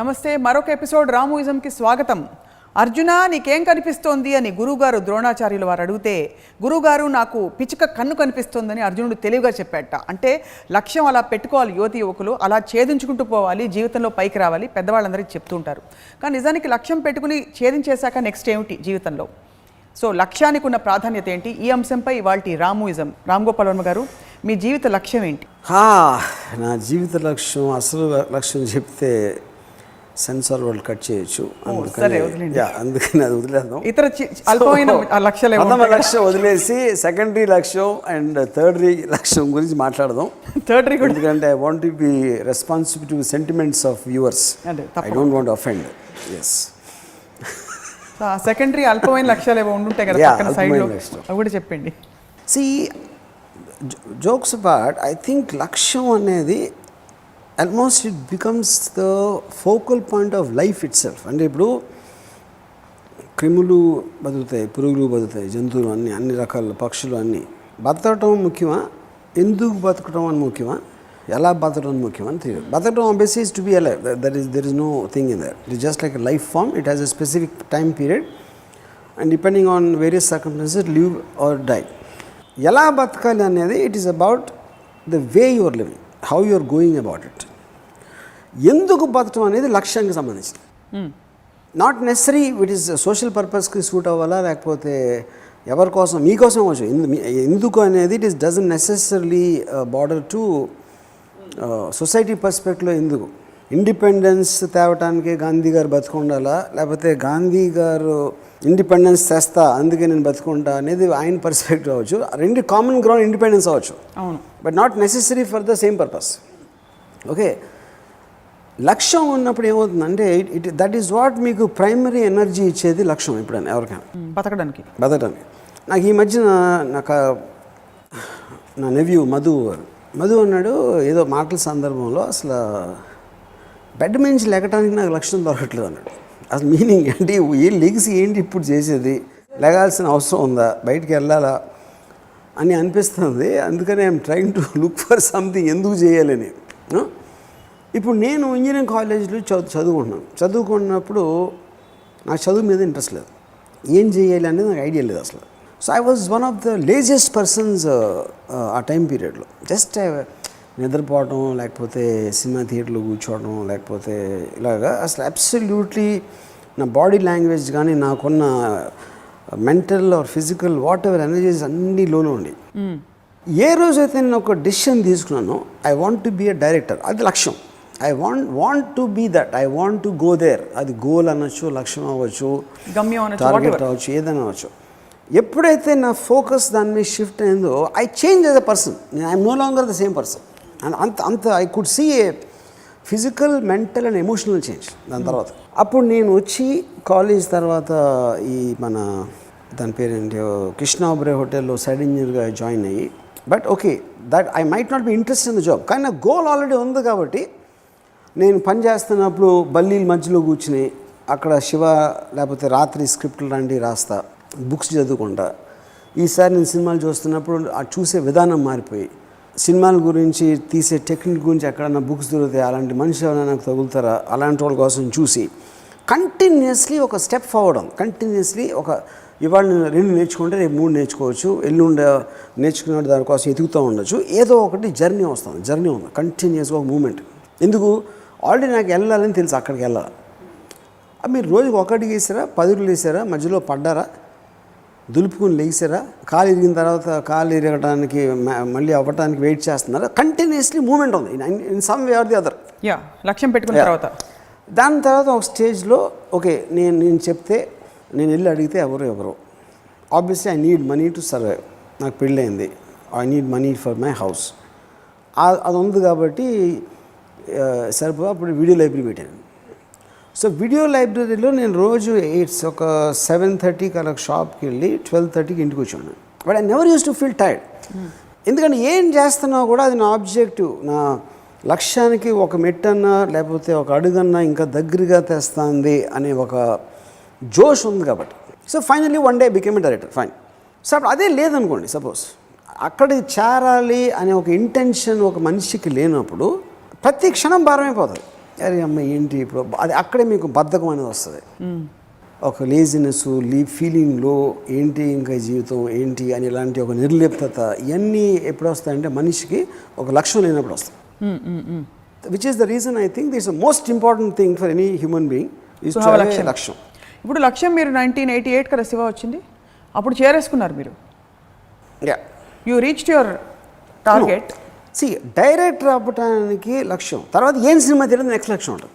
నమస్తే. మరొక ఎపిసోడ్ రామూయిజంకి స్వాగతం. అర్జున నీకేం కనిపిస్తోంది అని గురువుగారు ద్రోణాచార్యుల వారు అడిగితే, గురువుగారు నాకు పిచ్చుక కన్ను కనిపిస్తోందని అర్జునుడు తెలివిగా చెప్పాట. అంటే లక్ష్యం అలా పెట్టుకోవాలి యువతి యువకులు, అలా ఛేదించుకుంటూ పోవాలి, జీవితంలో పైకి రావాలి, పెద్దవాళ్ళందరికీ చెప్తుంటారు. కానీ నిజానికి లక్ష్యం పెట్టుకుని ఛేదించేశాక నెక్స్ట్ ఏమిటి జీవితంలో? సో లక్ష్యానికి ఉన్న ప్రాధాన్యత ఏంటి? ఈ అంశంపై ఇవాల్టి రామూయిజం. రామ్ గోపాల్ వర్మ గారు, మీ జీవిత లక్ష్యం ఏంటి? నా జీవిత లక్ష్యం, అసలు లక్ష్యం చెప్తే సెన్సార్ వాళ్ళు కట్ చేయొచ్చు, అందుకని అది వదిలేద్దాం. ఇతర అల్పమైన లక్ష్యం వదిలేసి సెకండరీ లక్ష్యం అండ్ థర్డరీ లక్ష్యం గురించి మాట్లాడదాం. థర్డరీ కూడా, ఎందుకంటే I want to be responsible to sentiments of viewers. I don't want offend. Yes, secondary అల్పమైన లక్ష్యాలు ఏవో ఉండుంటాయి కదా పక్కన సైడ్లో, అవి కూడా చెప్పండి. See, jokes apart, I think లక్ష్యం అనేది almost it becomes the focal point of life itself. అంటే ఇప్పుడు క్రిములు బతుకుతాయి, పురుగులు బతుకుతాయి, జంతువులు అన్ని రకాల పక్షులు అన్నీ. బతకటం ముఖ్యమా, ఎందుకు బతకటం అని ముఖ్యమా, ఎలా బతకడం ముఖ్యమా అని తెలియదు. బతకడం obviously is to be alive. There is no thing in that. It is just like a life form. It has a specific time period and depending on various circumstances live or die. ఎలా బతకాలి అనేది it is about the way you are living, how you are going about it. ఎందుకు బతకడం అనేది లక్ష్యానికి సంబంధించింది. Not necessary it is social పర్పస్కి suit అవ్వాలా, లేకపోతే ఎవరి కోసం, మీకోసం అవ్వచ్చు. ఎందుకు అనేది it is doesn't necessary border to society పర్స్పెక్టివ్లో. ఎందుకు ఇండిపెండెన్స్ తేవటానికి గాంధీ గారు బతుకుండాలా, లేకపోతే గాంధీ గారు ఇండిపెండెన్స్ తెస్తా అందుకే నేను బతుకుంటా అనేది ఆయన పర్స్పెక్టివ్ అవ్వచ్చు. రెండు కామన్ గ్రౌండ్ ఇండిపెండెన్స్ అవ్వచ్చు, but not necessary for the same purpose. Okay, లక్ష్యం ఉన్నప్పుడు ఏమవుతుందంటే దట్ ఈస్ వాట్ మీకు ప్రైమరీ ఎనర్జీ ఇచ్చేది లక్ష్యం. ఎప్పుడైనా ఎవరికైనా బతకడానికి. నాకు ఈ మధ్యన నా నెవ్యూ మధు అన్నాడు ఏదో మాటల సందర్భంలో, అసలు బెడ్ నుంచి లెగటానికి నాకు లక్ష్యం దొరకట్లేదు అన్నాడు. అసలు మీనింగ్ ఏంటి, ఏ లెగిసి ఏంటి ఇప్పుడు చేసేది, లెగాల్సిన అవసరం ఉందా, బయటికి వెళ్ళాలా అని అనిపిస్తుంది. అందుకని I'm trying to look for something, ఎందుకు చేయాలని. ఇప్పుడు నేను ఇంజనీరింగ్ కాలేజీలో చదువుకున్నప్పుడు నాకు చదువు మీద ఇంట్రెస్ట్ లేదు, ఏం చేయాలి అనేది నాకు ఐడియా లేదు అసలు. So I was one of the laziest persons ఆ టైం పీరియడ్లో. జస్ట్ నిద్రపోవడం, లేకపోతే సినిమా థియేటర్లో కూర్చోవడం, లేకపోతే ఇలాగా అసలు అబ్సల్యూట్లీ నా బాడీ లాంగ్వేజ్ కానీ నాకున్న mental or physical whatever energies అన్నీ లోనే ఉండి. ఏ రోజైతే నేను ఒక డెసిషన్ తీసుకున్నానో, I want to be a director, అది లక్ష్యం. I want to be that, I want to go there. అది గోల్ అనొచ్చు, లక్ష్యం అవ్వచ్చు, టార్గెట్ అవ్వచ్చు, ఏదైనా అవ్వచ్చు. ఎప్పుడైతే నా ఫోకస్ దాని మీద షిఫ్ట్ అయిందో, I change as a person. I'm no longer the same person. And అంత I could see a physical, mental and emotional change దాని తర్వాత. అప్పుడు నేను వచ్చి కాలేజ్ తర్వాత ఈ మన దాని పేరేంటి కృష్ణాబ్రే హోటల్లో సైడ్ ఇంజనీర్గా జాయిన్ అయ్యి, but okay that I might not be interest in the job, కానీ నా గోల్ ఆల్రెడీ ఉంది. కాబట్టి నేను పని చేస్తున్నప్పుడు బల్లీల మధ్యలో కూర్చుని అక్కడ శివ లేకపోతే రాత్రి స్క్రిప్ట్లు లాంటివి రాస్తా, బుక్స్ చదువుకుంటా. ఈసారి నేను సినిమాలు చూస్తున్నప్పుడు ఆ చూసే విధానం మారిపోయి, సినిమాల గురించి తీసే టెక్నిక్ గురించి ఎక్కడన్నా బుక్స్ దొరుకుతాయి, అలాంటి మనిషి ఎవరైనా నాకు తగులుతారా, అలాంటి వాళ్ళ కోసం చూసి కంటిన్యూస్లీ ఒక స్టెప్ ఫార్వర్డ్ ఉంది. కంటిన్యూస్లీ ఒక ఇవాళ నేను 2 నేర్చుకుంటే రేపు 3 నేర్చుకోవచ్చు, ఎల్లుండి నేర్చుకునే దానికోసం ఎదుగుతూ ఉండొచ్చు. ఏదో ఒకటి జర్నీ వస్తుంది, జర్నీ ఉంది కంటిన్యూస్గా ఒక మూమెంట్. ఎందుకు, ఆల్రెడీ నాకు వెళ్ళాలని తెలుసు, అక్కడికి వెళ్ళాలి. మీరు రోజుకి 1 అడుగు వేసారా, 10 అడుగులు వేసారా, మధ్యలో పడ్డారా, దులుపుకుని లేచారా, కాలు ఇరిగిన తర్వాత కాలు ఇరగడానికి మళ్ళీ అవ్వటానికి వెయిట్ చేస్తున్నారా, కంటిన్యూస్లీ మూమెంట్ ఉంది in some way or the other. లక్ష్యం పెట్టుకున్న తర్వాత దాని తర్వాత ఒక స్టేజ్లో ఓకే నేను చెప్తే, నేను వెళ్ళి అడిగితే ఎవరు obviously I need money to survive. నాకు పెళ్ళయింది, I need money for my house. అది ఉంది కాబట్టి సరిపో అప్పుడు వీడియో లైబ్రరీ పెట్టాను. సో వీడియో లైబ్రరీలో నేను రోజు ఒక 7:30కి అలా షాప్కి వెళ్ళి 12:30కి ఇంటికి వచ్చాను. But I never use to feel tired. ఎందుకంటే ఏం చేస్తున్నా కూడా అది నా ఆబ్జెక్టివ్, నా లక్ష్యానికి ఒక మెట్టన్నా లేకపోతే ఒక అడుగన్నా ఇంకా దగ్గరగా తెస్తుంది అనే ఒక జోష్ ఉంది కాబట్టి. So finally one day became a director, fine. So అప్పుడు అదే లేదనుకోండి, సపోజ్ అక్కడికి చేరాలి అనే ఒక ఇంటెన్షన్ ఒక మనిషికి లేనప్పుడు ప్రతి క్షణం భారమైపోతుంది. అరే అమ్మ ఏంటి ఇప్పుడు అది అక్కడే మీకు బద్ధకం అనేది వస్తుంది, ఒక లేజినెస్, ఫీలింగ్ లో ఏంటి ఇంకా జీవితం ఏంటి అని ఇలాంటి ఒక నిర్లిప్తత ఇవన్నీ ఎప్పుడు వస్తాయంటే మనిషికి ఒక లక్ష్యం లేనప్పుడు వస్తాయి. Which is the reason I think this most important thing for any human being is to have a లక్ష్యం. ఇప్పుడు లక్ష్యం మీరు 1988 కదా శివ వచ్చింది, అప్పుడు చేరేసుకున్నారు మీరు. You reached your target. Director అవ్వటానికి లక్ష్యం, తర్వాత ఏం సినిమా తెలియదు నెక్స్ట్ లక్ష్యం ఉంటుంది,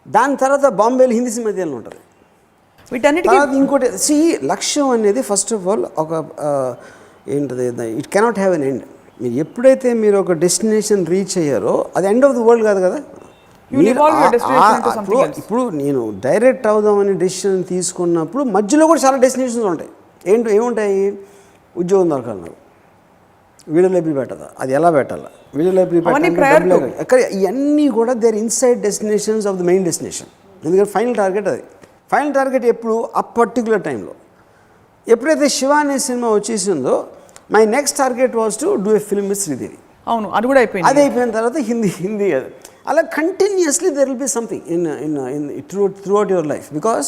దాని తర్వాత బాంబేలో హిందీ సినిమా తెలియని ఉంటుంది, వీటన్నిటికీ ఇంకోటి. లక్ష్యం అనేది ఫస్ట్ ఆఫ్ ఆల్ ఒక ఏంటది, it cannot have an end. మీరు ఎప్పుడైతే మీరు ఒక డెస్టినేషన్ రీచ్ అయ్యారో అది ఎండ్ ఆఫ్ ది వరల్డ్ కాదు కదా. ఇప్పుడు నేను డైరెక్ట్ అవుదామని డెసిషన్ తీసుకున్నప్పుడు మధ్యలో కూడా చాలా డెస్టినేషన్స్ ఉంటాయి. ఏముంటాయి, ఉద్యోగం దొరకాలి నాకు, వీడియో లైబ్రరీ పెట్టదా, అది ఎలా పెట్టాలా, వీడియో లైబ్రరీ పెట్టాలి, ఎక్కడ, ఇవన్నీ కూడా there inside destinations of the main destination. ఎందుకంటే ఫైనల్ టార్గెట్ అది. ఫైనల్ టార్గెట్ ఎప్పుడు, ఆ పర్టికులర్ టైంలో. ఎప్పుడైతే శివ అనే సినిమా వచ్చేసిందో my next target was to do a film with Sridevi. అవును, అది కూడా అయిపోయింది. అది అయిపోయిన తర్వాత హిందీ అది అలా continuously there will be something in throughout your life, because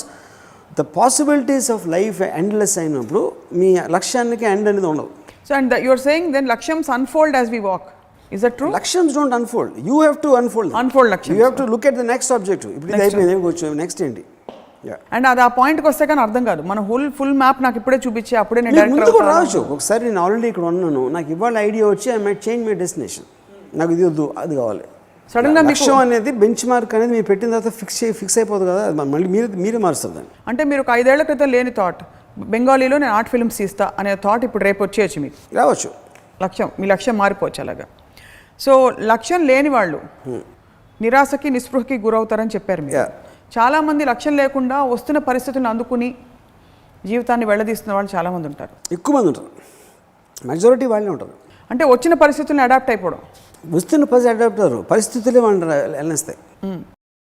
the possibilities of life endless అయినప్పుడు మీ లక్ష్యానికి ఎండ్ అనేది ఉండదు. So and you are saying then లక్ష్యమ్స్ unfold as we walk. Is that true? Lakshams don't unfold. You have to unfold them. Unfold Lakshams. You have to look at the next objective. ఇప్పుడు ఇది అయిపోయింది, next ఏంటి. And అది ఆ పాయింట్కి వస్తే కానీ అర్థం కాదు. మన ఫుల్ మ్యాప్ నాకు ఇప్పుడే చూపించి అప్పుడే నేను ముందు కూడా రావచ్చు. ఒకసారి నేను ఆల్రెడీ ఇక్కడ ఉన్నాను, నాకు ఇవాళ ఐడియా వచ్చి I might change my destination, నాకు ఇది వద్దు అది కావాలి. సడన్గా లక్ష్యం అనేది బెంచ్ మార్క్ అనేది మీరు పెట్టిన తర్వాత ఫిక్స్ అయిపోదు కదా, మళ్ళీ మీరే మారుస్తుంది దాన్ని. అంటే మీరు ఒక 5 ఏళ్ల క్రితం లేని థాట్, బెంగాలీలో నేను ఆర్ట్ ఫిల్మ్స్ తీస్తా అనే థాట్ ఇప్పుడు రేపు వచ్చేయచ్చు మీకు, రావచ్చు. మీ లక్ష్యం మారిపోవచ్చు అలాగా. సో లక్ష్యం లేని వాళ్ళు నిరాశకి నిస్పృహకి గురవుతారని చెప్పారు మీరు. చాలామంది లక్ష్యం లేకుండా వస్తున్న పరిస్థితులను అందుకుని జీవితాన్ని వెళ్ళదీస్తున్న వాళ్ళు చాలామంది ఉంటారు. ఎక్కువ మంది ఉంటారు, మెజారిటీ వాళ్ళే ఉంటారు. అంటే వచ్చిన పరిస్థితులను అడాప్ట్ అయిపోవడం. వస్తున్న అడాప్ట్ అవ్వరు, పరిస్థితులే వాళ్ళు వెళ్ళనిస్తాయి.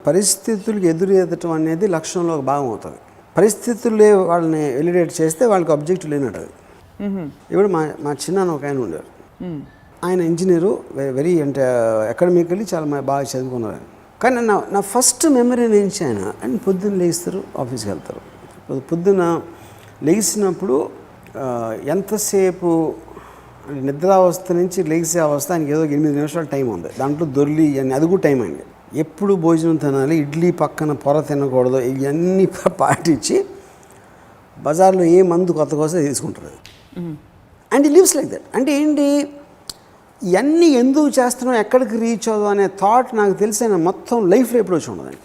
పరిస్థితులకు ఎదురెదటం అనేది లక్ష్యంలో ఒక భాగం అవుతుంది. పరిస్థితులే వాళ్ళని ఎలిడేట్ చేస్తే వాళ్ళకి ఆబ్జెక్టివ్ లేనట్టు. ఇప్పుడు మా చిన్న ఒక ఆయన ఉండేవారు, ఆయన ఇంజనీరు, వెరీ అంటే అకాడమికల్లీ చాలా బాగా చదువుకున్నారు. కానీ నా ఫస్ట్ మెమరీ నుంచి ఆయన పొద్దున్న లేస్తారు, ఆఫీస్కి వెళ్తారు. పొద్దున్న లేచినప్పుడు ఎంతసేపు నిద్రావస్థ నుంచి లేచే అవస్థ ఆయనకి ఏదో 8 నిమిషాల టైం ఉంది, దాంట్లో దొర్లి ఇవన్నీ అది కూడా టైం అండి. ఎప్పుడు భోజనం తినాలి, ఇడ్లీ పక్కన పొర తినకూడదు, ఇవన్నీ పాటించి బజార్లో ఏ మందు కొత్తగా వస్తే తీసుకుంటారు. అండ్ ఈ లివ్స్ లైక్ దట్. అంటే ఏంటి, ఇవన్నీ ఎందుకు చేస్తున్నాం, ఎక్కడికి రీచ్ అవుదాం అనే థాట్ నాకు తెలిసిన మొత్తం లైఫ్లో ఎప్పుడు వచ్చి ఉండదండి.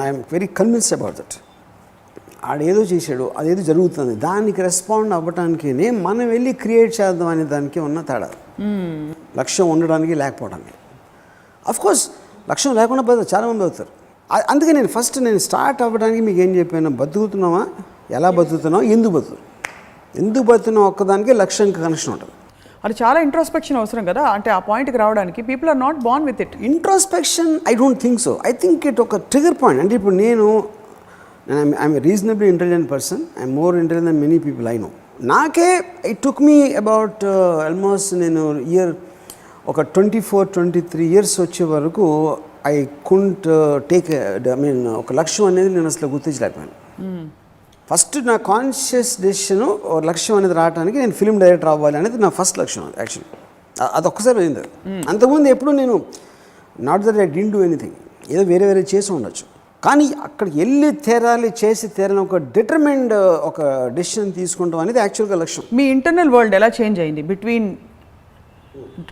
I'm very convinced about that. ఆడేదో చేశాడు, అదేదో జరుగుతుంది, దానికి రెస్పాండ్ అవ్వటానికి మనం వెళ్ళి క్రియేట్ చేద్దాం అనే దానికి ఉన్న తేడా. లక్ష్యం ఉండడానికి లేకపోవడానికి. అఫ్కోర్స్ లక్ష్యం లేకుండా బతుకుతారు, చాలామంది బతుకుతారు. అందుకే నేను స్టార్ట్ అవ్వడానికి మీకు ఏం చెప్పాను, బతుకుతున్నావా, ఎలా బతుకుతున్నావా, ఎందుకు బతుకుతున్నావు ఒక్కదానికి లక్ష్యానికి కనెక్షన్ ఉంటుంది. అది చాలా ఇంట్రోస్పెక్షన్ అవసరం కదా, అంటే ఆ పాయింట్కి రావడానికి. People are not born with it. Introspection I don't think so. I think it ఒక ట్రిగర్ పాయింట్. అంటే ఇప్పుడు I'm a reasonably intelligent person, I'm more intelligent than many people I know. నాకే it took me about almost నేను ఒక 24-23 years వచ్చే వరకు I కుంట్ take ఒక లక్ష్యం అనేది నేను అసలు గుర్తించలేకపోయాను. ఫస్ట్ నా కాన్షియస్ డెసిషన్ లక్ష్యం అనేది రావడానికి నేను ఫిల్మ్ డైరెక్టర్ అవ్వాలి అనేది నా ఫస్ట్ లక్ష్యం. యాక్చువల్లీ అది ఒక్కసారి అయింది. అంతకుముందు ఎప్పుడు నేను not that I didn't do anything, ఏదో వేరే చేసి ఉండొచ్చు, కానీ అక్కడికి వెళ్ళి చేసి తీరాలని ఒక డిటర్మైన్డ్ ఒక డెసిషన్ తీసుకుంటాం అనేది యాక్చువల్గా లక్ష్యం. మీ ఇంటర్నల్ వరల్డ్ ఎలా చేంజ్ అయింది between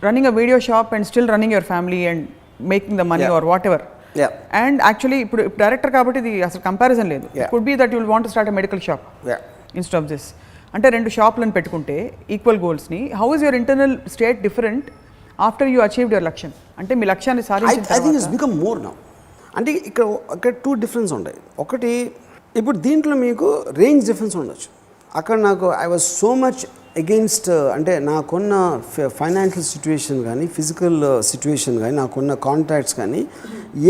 running a video shop and still running your family and making the money or whatever? And actually ఇప్పుడు డైరెక్టర్ కాబట్టి ఇది అసలు కంపారిజన్ లేదు. Could be that you will want to start a medical shop instead of this. అంటే 2 షాప్లను పెట్టుకుంటే equal గోల్స్ని, how is your internal state different after you achieved your లక్ష్యం? అంటే మీ లక్ష్యాన్ని సాధించిన I think it's become more now. అంటే ఇక్కడ 2 డిఫరెన్స్ ఉంటాయి. ఒకటి, ఇప్పుడు దీంట్లో మీకు రేంజ్ డిఫరెన్స్ ఉండొచ్చు. అక్కడ నాకు I was so much against, అంటే నాకున్న ఫైనాన్షియల్ సిచ్యువేషన్ కానీ, ఫిజికల్ సిచ్యువేషన్ కానీ, నాకున్న కాంటాక్ట్స్ కానీ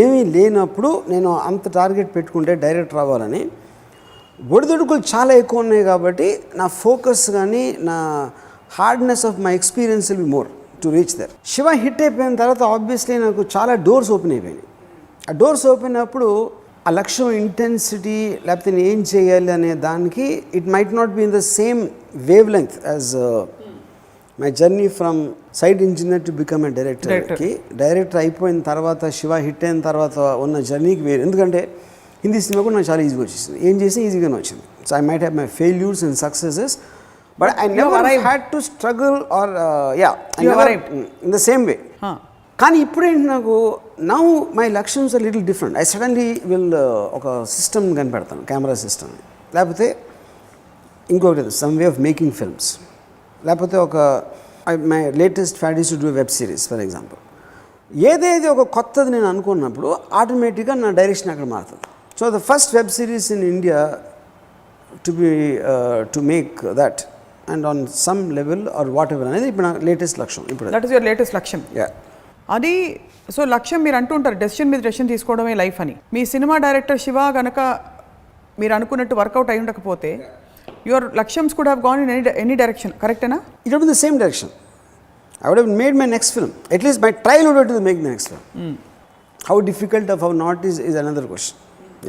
ఏమీ లేనప్పుడు నేను అంత టార్గెట్ పెట్టుకుంటే డైరెక్టర్ అవ్వాలని, ఒడిదుడుకులు చాలా ఎక్కువ ఉన్నాయి. కాబట్టి నా ఫోకస్ కానీ, నా hardness of my experience will be more to reach there. Shiva hit అయిపోయిన తర్వాత ఆబ్వియస్లీ నాకు చాలా డోర్స్ ఓపెన్ అయిపోయినాయి. ఆ డోర్స్ ఓపెన్ అప్పుడు ఆ లక్ష్యం ఇంటెన్సిటీ లేకపోతే నేను ఏం చేయాలి అనే దానికి it might not be in the same wave length as my journey from side engineer to become a డైరెక్టర్కి. డైరెక్టర్ అయిపోయిన తర్వాత శివ హిట్ అయిన తర్వాత ఉన్న జర్నీకి వేరు. ఎందుకంటే హిందీ సినిమా కూడా నాకు చాలా ఈజీగా వచ్చేసింది, ఏం చేసినా ఈజీగానే వచ్చింది. So I might have my failures and successes, but I never had to struggle or in the same way. కానీ ఇప్పుడేంటి నాకు నౌ మై లక్ష్యమ్స్ are little different. I suddenly will ఒక సిస్టమ్ కనిపెడతాను, కెమెరా సిస్టమ్, లేకపోతే ఇంకొకటి some way of making films, లేకపోతే ఒక my latest fad is to do web series for example. ఏదేది ఒక కొత్తది నేను అనుకున్నప్పుడు ఆటోమేటిక్గా నా డైరెక్షన్ అక్కడ మారుతుంది. So the first web series in India to make that and on some level or what ever అనేది ఇప్పుడు నా లేటెస్ట్ లక్ష్యం. ఇప్పుడు దట్ ఈస్ యువర్ లేటెస్ట్ లక్ష్యం. అది సో లక్ష్యం మీరు అంటూ ఉంటారు డెసిషన్ మీద డెసిషన్ తీసుకోవడమే లైఫ్ అని. మీ సినిమా డైరెక్టర్ శివ కనుక మీరు అనుకున్నట్టు వర్కౌట్ అయి ఉండకపోతే యువర్ లక్ష్యమ్స్ could have gone in any direction, కరెక్టేనా? It would be the same direction. I would have made my next film. At least my trial would have to make the next film. How difficult or how not is another question.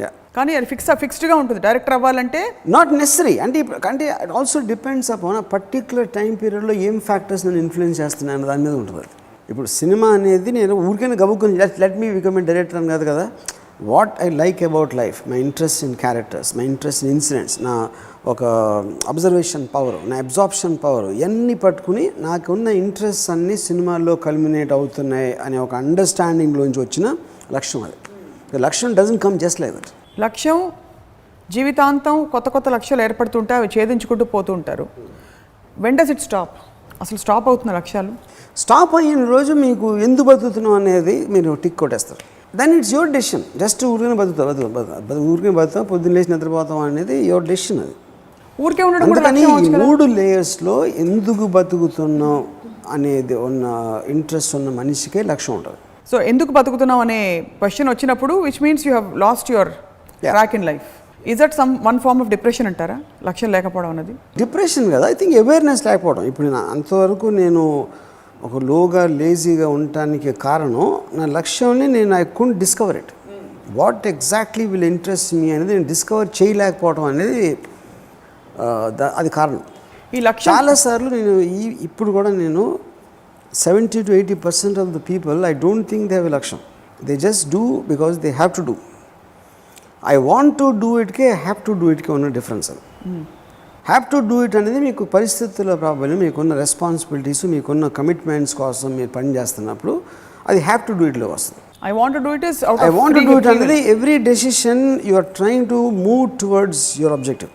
Yeah. కానీ అది ఫిక్స్డ్గా ఉంటుంది director అవ్వాలంటే. Not necessary అంటే it also depends upon ఆ particular time పీరియడ్లో ఏం factors నేను influence చేస్తున్నాను దాని మీద ఉంటుంది. ఇప్పుడు సినిమా అనేది నేను ఊరికైనా గబుక్కుని let me become a director అని కాదు కదా. What I like about life, my interest in characters, my interest in incidents, నా ఒక అబ్జర్వేషన్ పవర్, నా అబ్జార్ప్షన్ పవర్, ఇవన్నీ పట్టుకుని నాకున్న ఇంట్రెస్ట్ అన్నీ సినిమాల్లో కల్మినేట్ అవుతున్నాయి అనే ఒక అండర్స్టాండింగ్లోంచి వచ్చిన లక్ష్యం అది. లక్ష్యం doesn't come just like that. లక్ష్యం జీవితాంతం కొత్త కొత్త లక్ష్యాలు ఏర్పడుతుంటే అవి ఛేదించుకుంటూ పోతూ ఉంటారు. When does it stop? అసలు స్టాప్ అవుతున్న లక్ష్యాలు స్టాప్ అయిన రోజు మీకు ఎందుకు బతుకుతున్నాం అనేది మీరు టిక్ కొట్టేస్తారు. Then it's your decision. Just ఊరికనే ఊరికనే బతుకుతాం, పొద్దున్న లేచి నిద్రపోతాం అనేది యువర్ డెసిషన్. అది ఊరికే ఉండడం కూడా కానీ ఈ 3 లేయర్స్లో ఎందుకు బతుకుతున్నాం అనేది ఉన్న ఇంట్రెస్ట్ ఉన్న మనిషికే లక్ష్యం ఉంటుంది. సో ఎందుకు బతుకుతున్నాం అనే క్వశ్చన్ వచ్చినప్పుడు which means you have lost your track in life. Is that one form of depression అంటారా లక్ష్యం లేకపోవడం అనేది? డిప్రెషన్ కదా, ఐ థింక్ అవేర్నెస్ లేకపోవడం. ఇప్పుడు నేను అంతవరకు నేను ఒక లోగా లేజీగా ఉండటానికి కారణం నా లక్ష్యాన్ని నేను I couldn't discover it. What exactly will interest me అనేది నేను డిస్కవర్ చేయలేకపోవడం అనేది అది కారణం. ఈ లక్ష్యం చాలాసార్లు నేను ఇప్పుడు కూడా నేను 70 to 80% of the people I don't think they have a లక్ష్యం. They just do because they have to do. I want to do ఇట్కే ఐ హ్యావ్ టు డూ ఇట్కే ఉన్న డిఫరెన్స్. అది హ్యావ్ టు డూ ఇట్ అనేది మీకు పరిస్థితుల problem, మీకున్న responsibilities, మీకున్న కమిట్మెంట్స్ కోసం మీరు పని చేస్తున్నప్పుడు అది హ్యావ్ టు డూ ఇట్లో వస్తుంది. I want to do it is out I of want to free do it will. అనేది every decision you are trying to move towards your objective.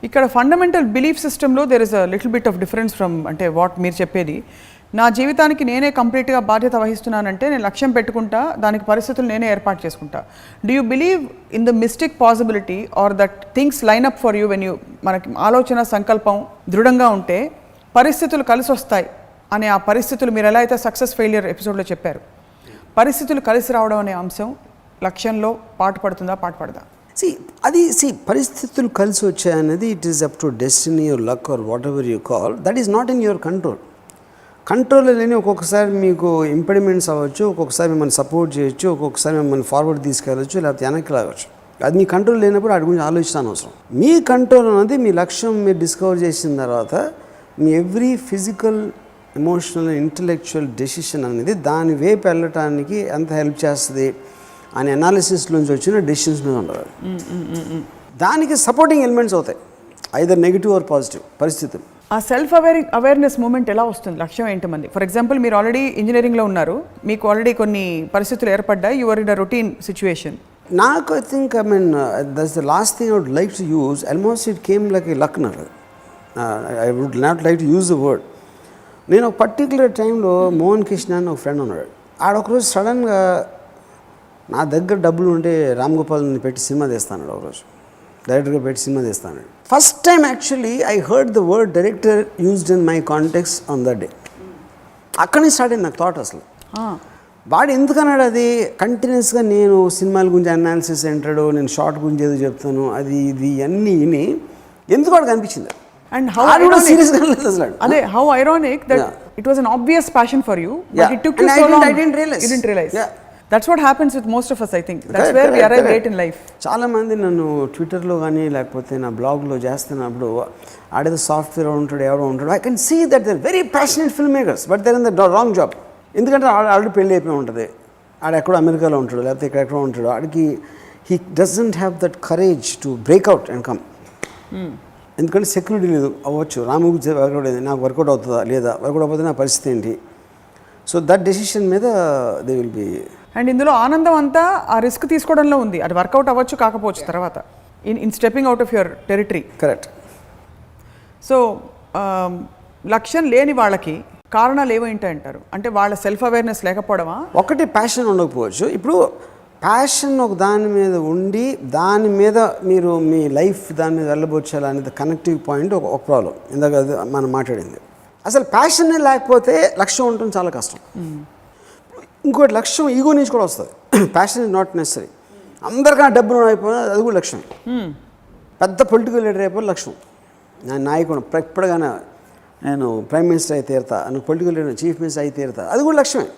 ఇక్కడ ఫండమెంటల్ బిలీఫ్ సిస్టంలో there is a little bit of difference from అంటే what మీరు చెప్పేది. నా జీవితానికి నేనే కంప్లీట్గా బాధ్యత వహిస్తున్నానంటే నేను లక్ష్యం పెట్టుకుంటా, దానికి పరిస్థితులు నేనే ఏర్పాటు చేసుకుంటా. Do you believe in the mystic possibility or that things line up for you when you మనకి ఆలోచన సంకల్పం దృఢంగా ఉంటే పరిస్థితులు కలిసి వస్తాయి అనే ఆ పరిస్థితులు మీరు ఎలా అయితే సక్సెస్ ఫెయిలియర్ ఎపిసోడ్లో చెప్పారు, పరిస్థితులు కలిసి రావడం అనే అంశం లక్ష్యంలో పాటుపడుతుందా పాటుపడదా? పరిస్థితులు కలిసి వచ్చాయనేది it is up to destiny or luck or whatever you call, that is not in your control. Control లేని ఒక్కొక్కసారి మీకు ఇంపెడిమెంట్స్ అవ్వచ్చు, ఒక్కొక్కసారి మిమ్మల్ని సపోర్ట్ చేయొచ్చు, ఒక్కొక్కసారి మిమ్మల్ని ఫార్వర్డ్ తీసుకెళ్ళచ్చు, లేకపోతే వెనక్కి లాగచ్చు. అది మీ కంట్రోల్ లేనప్పుడు వాటి గురించి ఆలోచించాల్సిన అవసరం. మీ కంట్రోల్ అనేది మీ లక్ష్యం మీరు డిస్కవర్ చేసిన తర్వాత మీ every physical, emotional, intellectual decision అనేది దాని వైపు వెళ్ళటానికి ఎంత హెల్ప్ చేస్తుంది అనే అనాలిసిస్లోంచి వచ్చిన డెసిషన్స్ మీద ఉండదు. దానికి సపోర్టింగ్ ఎలిమెంట్స్ అవుతాయి, ఐదర్ నెగిటివ్ ఆర్ పాజిటివ్ పరిస్థితులు. ఆ సెల్ఫ్ అవేర్నెస్ మూమెంట్ ఎలా వస్తుంది? లక్ష్యం ఏంటి మంది? ఫర్ ఎగ్జాంపుల్ మీరు ఆల్రెడీ ఇంజనీరింగ్లో ఉన్నారు, మీకు ఆల్రెడీ కొన్ని పరిస్థితులు ఏర్పడ్డాయి, your in a routine situation. నాకు I think that's the last thing I would like to use. Almost it came like a luck. నాకు I would not like to use the word. నేను ఒక particular టైంలో మోహన్ కృష్ణ అని ఒక friend ఉన్నాడు. ఆడొకరోజు సడన్గా నా దగ్గర డబ్బులు ఉంటే రామ్ గోపాల్ని పెట్టి సినిమా తీస్తాను, ఒకరోజు డైరెక్టర్గా పెట్టి సినిమా తీస్తాను. First time actually I heard the word director used in my context on the day. అక్కడి నుంచి స్టార్ట్ అయింది నాకు థాట్. అసలు వాడు ఎందుకన్నాడు అది కంటిన్యూస్గా నేను సినిమాల గురించి అనాలిసిస్ అంటాడు, నేను షార్ట్ గురించి ఏదో చెప్తాను, అది ఇది అన్నీ విని ఎందుకు వాడికి అనిపించింది. And how ironic that it was an obvious passion for you, but it took you so long. I didn't realize. You didn't realize. Yeah. That's what happens with most of us, I think. That's where we arrive late in life. చాలామంది నన్ను ట్విట్టర్లో కానీ లేకపోతే నా బ్లాగ్లో చేస్తున్నప్పుడు ఆడేదో software ఉంటాడు ఎవడో ఉంటాడు, I can see that there very passionate film makers but there in the wrong job. ఎందుకంటే ఆల్రెడీ పెళ్ళి అయిపోయి ఉంటుంది, ఆడెక్కడో అమెరికాలో ఉంటాడు లేకపోతే ఎక్కడెక్కడో ఉంటాడు, ఆడికి he doesn't have that courage to breakout and come. ఎందుకంటే సెక్యూరిటీ లేదు, అవ్వచ్చు రాముకి వర్కౌట్ అయింది, నాకు వర్కౌట్ అవుతుందా లేదా, వర్కౌట్ అయిపోతే నా పరిస్థితి ఏంటి. సో దట్ డెసిషన్ మీద దే విల్ బి. అండ్ ఇందులో ఆనందం అంతా ఆ రిస్క్ తీసుకోవడంలో ఉంది. అది వర్కౌట్ అవ్వచ్చు కాకపోవచ్చు తర్వాత in stepping out of your territory. Correct. So లక్ష్యం లేని వాళ్ళకి కారణాలు ఏమైంటి అంటారు? అంటే వాళ్ళ సెల్ఫ్ అవేర్నెస్ లేకపోవడమా? ఒకటి ప్యాషన్ ఉండకపోవచ్చు. ఇప్పుడు ప్యాషన్ ఒక దాని మీద ఉండి దాని మీద మీరు మీ లైఫ్ దాని మీద వెళ్ళబోచ్చాలనేది కనెక్టివ్ పాయింట్ ఒక ప్రాబ్లం. ఇందాక మనం మాట్లాడింది. అసలు ప్యాషన్ లేకపోతే లక్ష్యం ఉండటం చాలా కష్టం. ఇంకోటి లక్ష్యం ఈగో నుంచి కూడా వస్తుంది. Passion is not necessary. అందరికన్నా డబ్బులు అయిపోయినా అది కూడా లక్ష్యం. పెద్ద పొలిటికల్ లీడర్ అయిపోయి లక్ష్యం. నా నాయకుడు ఎప్పటికైనా నేను ప్రైమ్ మినిస్టర్ అయితే తీరుతా, నువ్వు పొలిటికల్ లీడర్ చీఫ్ మినిస్టర్ అయితే తీరుతా, అది కూడా లక్ష్యమే.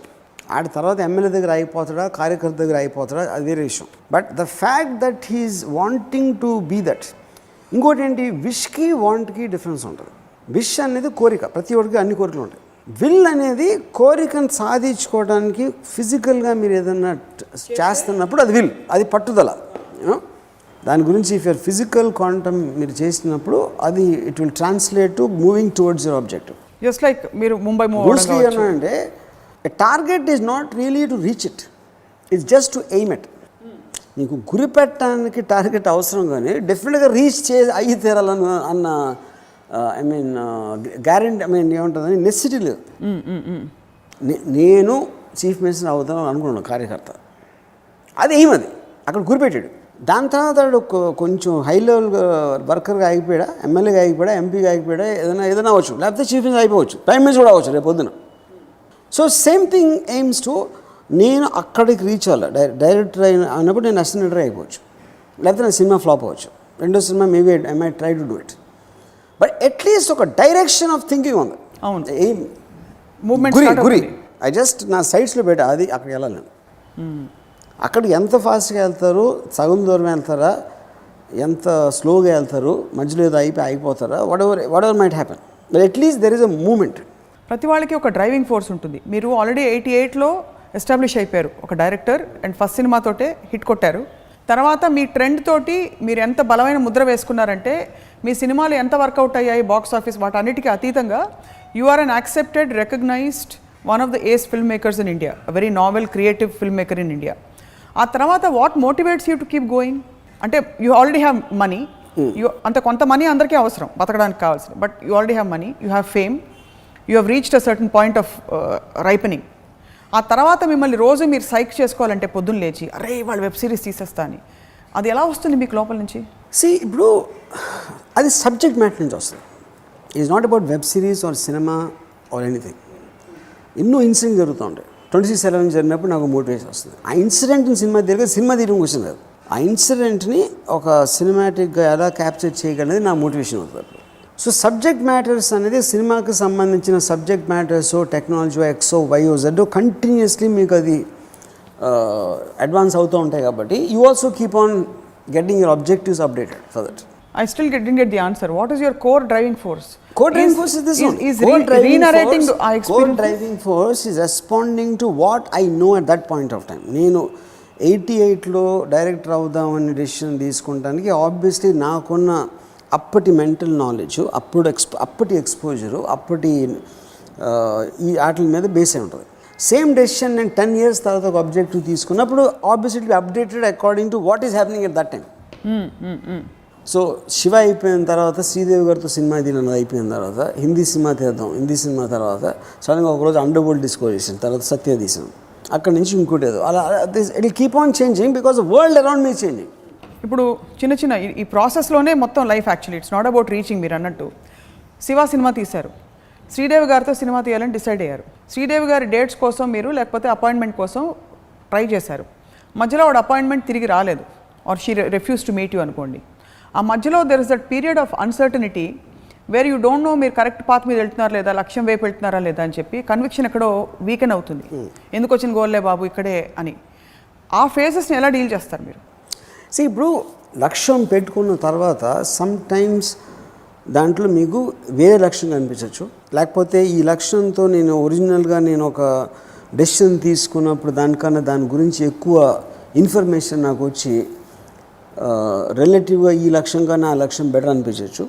ఆడి తర్వాత ఎమ్మెల్యే దగ్గర అయిపోతాడా కార్యకర్త దగ్గర అయిపోతాడా అది వేరే విషయం. But the fact that he's wanting to be that. ఇంకోటి ఏంటి, విష్కి వాంట్కి డిఫరెన్స్ ఉంటుంది. విష్ అనేది కోరిక, ప్రతి ఒక్కరికి అన్ని కోరికలు ఉంటాయి. విల్ అనేది కోరికను సాధించుకోవడానికి ఫిజికల్గా మీరు ఏదన్నా చేస్తున్నప్పుడు అది విల్, అది పట్టుదల. దాని గురించి ఇఫ్ యూర్ ఫిజికల్ క్వాంటమ్ మీరు చేసినప్పుడు అది it will translate to moving towards your objective. Just like మీరు ముంబై అంటే a target is not really to reach it, it's just to aim it. నీకు గురి పెట్టడానికి టార్గెట్ అవసరం, కానీ డెఫినెట్గా రీచ్ అయ్యి తీరాలని అన్న I mean guarantee, I mean ఏముంటుందని నెసిటీ లేదు. నేను చీఫ్ మినిస్టర్ అవుతాను అనుకున్నాను కార్యకర్త, అది ఏమది అక్కడ గురిపెట్టాడు. దాని తర్వాత కొంచెం హై లెవెల్ వర్కర్గా ఆగిపోయాడా, ఎమ్మెల్యేగా ఆగిపోయాడా, ఎంపీగా ఆగిపోయాడా, ఏదైనా అవ్వచ్చు, లేకపోతే చీఫ్ మినిస్టర్ అయిపోవచ్చు, ప్రైమ్ మినిస్టర్ కూడా అవ్వచ్చు రేపు పొద్దున. So same thing AIIMS to నేను అక్కడికి రీచ్ అవ్వాలి. డైరెక్టర్ అయినప్పుడు నేను అసిస్టెంట్ డైరెక్టర్ అయిపోవచ్చు, లేకపోతే నా సినిమా ఫ్లాప్ అవ్వచ్చు, రెండో cinema maybe I my try to do it. But at least ఒక డైరెక్షన్ ఆఫ్ థింకింగ్ ఉంది. అవును, ఎయిమ్ మూవ్మెంట్ గురి ఐ జస్ట్ నా సైడ్స్లో పెట్టా, అది అక్కడికి వెళ్ళాలి నేను. అక్కడికి ఎంత ఫాస్ట్గా వెళ్తారు, సగం దూరం వెళ్తారా, ఎంత స్లోగా వెళ్తారు, మధ్యలో ఏదో అయిపోతారా, whatever might happen, but at least there is a moment. ప్రతి వాళ్ళకి ఒక డ్రైవింగ్ ఫోర్స్ ఉంటుంది. మీరు ఆల్రెడీ 88లో ఎస్టాబ్లిష్ అయిపోయారు ఒక డైరెక్టర్, అండ్ ఫస్ట్ సినిమాతోటే హిట్ కొట్టారు. తర్వాత మీ ట్రెండ్ తోటి మీరు ఎంత బలమైన ముద్ర వేసుకున్నారంటే మీ సినిమాలు ఎంత వర్కౌట్ అయ్యాయి బాక్స్ ఆఫీస్ వాటన్నిటికీ అతీతంగా you are an accepted recognized one of the ace film makers in India, very novel creative film maker in India. ఆ తర్వాత what motivates you to keep going? అంటే యూ ఆల్రెడీ హ్యావ్ మనీ, అంత కొంత money అందరికీ అవసరం బతకడానికి కావాల్సింది, but you already have money, you have fame, you have reached a certain point of ripening. ఆ తర్వాత మిమ్మల్ని రోజు మీరు సైక్ చేసుకోవాలంటే పొద్దున్న లేచి అరే వాళ్ళు వెబ్ సిరీస్ తీసేస్తా అని, అది ఎలా వస్తుంది మీకు లోపల నుంచి? ఇప్పుడు అది సబ్జెక్ట్ మ్యాటర్ నుంచి వస్తుంది. Is not about web series or cinema or anything. ఎన్నో ఇన్సిడెంట్ జరుగుతూ ఉంటాయి. 26/11 జరిగినప్పుడు నాకు మోటివేషన్ వస్తుంది. ఆ ఇన్సిడెంట్ని సినిమా తీయడం క్వశ్చన్ కాదు, ఆ ఇన్సిడెంట్ని ఒక సినిమాటిక్గా ఎలా క్యాప్చర్ చేయగలనేది నా మోటివేషన్ అవుతుంది. సో సబ్జెక్ట్ మ్యాటర్స్ అనేది సినిమాకి సంబంధించిన subject matters, technology X Y Z continuously మీకు అది అడ్వాన్స్ అవుతూ ఉంటాయి. కాబట్టి you also keep on getting your objectives updated for that. I still didn't get the answer. What is your core driving force? Core driving force is this one. Re-narrating our experience. Core driving force is responding to what I know at that point of time. నేను 88లో director అవుదామని decision తీసుకుంటానికి obviously నాకున్న అప్పటి mental knowledge, అప్పటి exposure, అప్పటి ఈ ఆటల మీద base అయి ఉంటుంది. సేమ్ డెసిషన్ నేను 10 years తర్వాత ఒక అబ్జెక్టివ్ తీసుకున్నప్పుడు obviously updated according to what is happening at that time. So Shiva అయిపోయిన తర్వాత శ్రీదేవి గారితో సినిమా తీయనది అయిపోయిన తర్వాత హిందీ సినిమా తీద్దాం, హిందీ సినిమా తర్వాత సడన్గా ఒకరోజు అండర్ వరల్డ్ డిస్కవర్ చేసాను, తర్వాత సత్య తీసాను, అక్కడి నుంచి ఇంకోటి ఏదో అలా it will keep on changing because world around me changing. ఇప్పుడు చిన్న ఈ ప్రాసెస్లోనే మొత్తం life actually it's not about reaching. మీరు అన్నట్టు శివ సినిమా తీశారు, శ్రీదేవి గారితో సినిమా తీయాలని డిసైడ్ అయ్యారు. శ్రీదేవి గారి డేట్స్ కోసం మీరు లేకపోతే అపాయింట్మెంట్ కోసం ట్రై చేశారు, మధ్యలో వాడు అపాయింట్మెంట్ తిరిగి రాలేదు or she refuse to meet you అనుకోండి. ఆ మధ్యలో there is that period of uncertainty where you don't know మీరు కరెక్ట్ పాత్ మీద వెళ్తున్నారా లేదా, లక్ష్యం వైపు వెళ్తున్నారా లేదా అని చెప్పి కన్విక్షన్ ఎక్కడో వీకెన్ అవుతుంది. ఎందుకు వచ్చిన గోల్లే బాబు ఇక్కడే అని. ఆ ఫేజెస్ని ఎలా డీల్ చేస్తారు మీరు? ఇప్పుడు లక్ష్యం పెట్టుకున్న తర్వాత సమ్ టైమ్స్ దాంట్లో మీకు వేరే లక్ష్యం కనిపించవచ్చు, లేకపోతే ఈ లక్ష్యంతో నేను ఒరిజినల్గా నేను ఒక డెసిషన్ తీసుకున్నప్పుడు దానికన్నా దాని గురించి ఎక్కువ ఇన్ఫర్మేషన్ నాకు వచ్చి రిలేటివ్గా ఈ లక్ష్యం కన్నా ఆ లక్ష్యం బెటర్ అనిపించవచ్చు.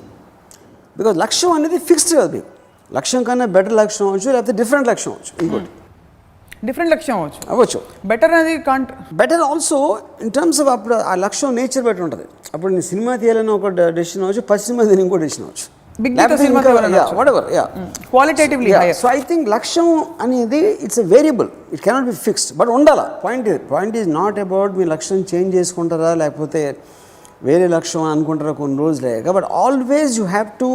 బికాజ్ లక్ష్యం అనేది ఫిక్స్డ్ కాదు. మీకు లక్ష్యం కన్నా బెటర్ లక్ష్యం అవ్వచ్చు, లేకపోతే డిఫరెంట్ లక్ష్యం అవ్వచ్చు, ఇంకోటి డిఫరెంట్ లక్ష్యం అవ్వచ్చు. బెటర్ అనేది better also in terms of అప్పుడు ఆ లక్ష్యం నేచర్ బెటర్ ఉంటుంది. అప్పుడు నేను సినిమా తీయాలని ఒక డెసిషన్ అవ్వచ్చు, ఫస్ట్ సినిమా తీయాలని ఇంకో డెసిషన్ అవ్వచ్చు, క్వాలిటేటివ్లీ. సో ఐ థింక్ లక్ష్యం అనేది it's a variable, it cannot be fixed, but ఉండాలా. పాయింట్ ఈజ్ నాట్ అబౌట్ మీ లక్ష్యం చేంజ్ చేసుకుంటారా లేకపోతే వేరే లక్ష్యం అనుకుంటారా కొన్ని రోజులే, but always you have to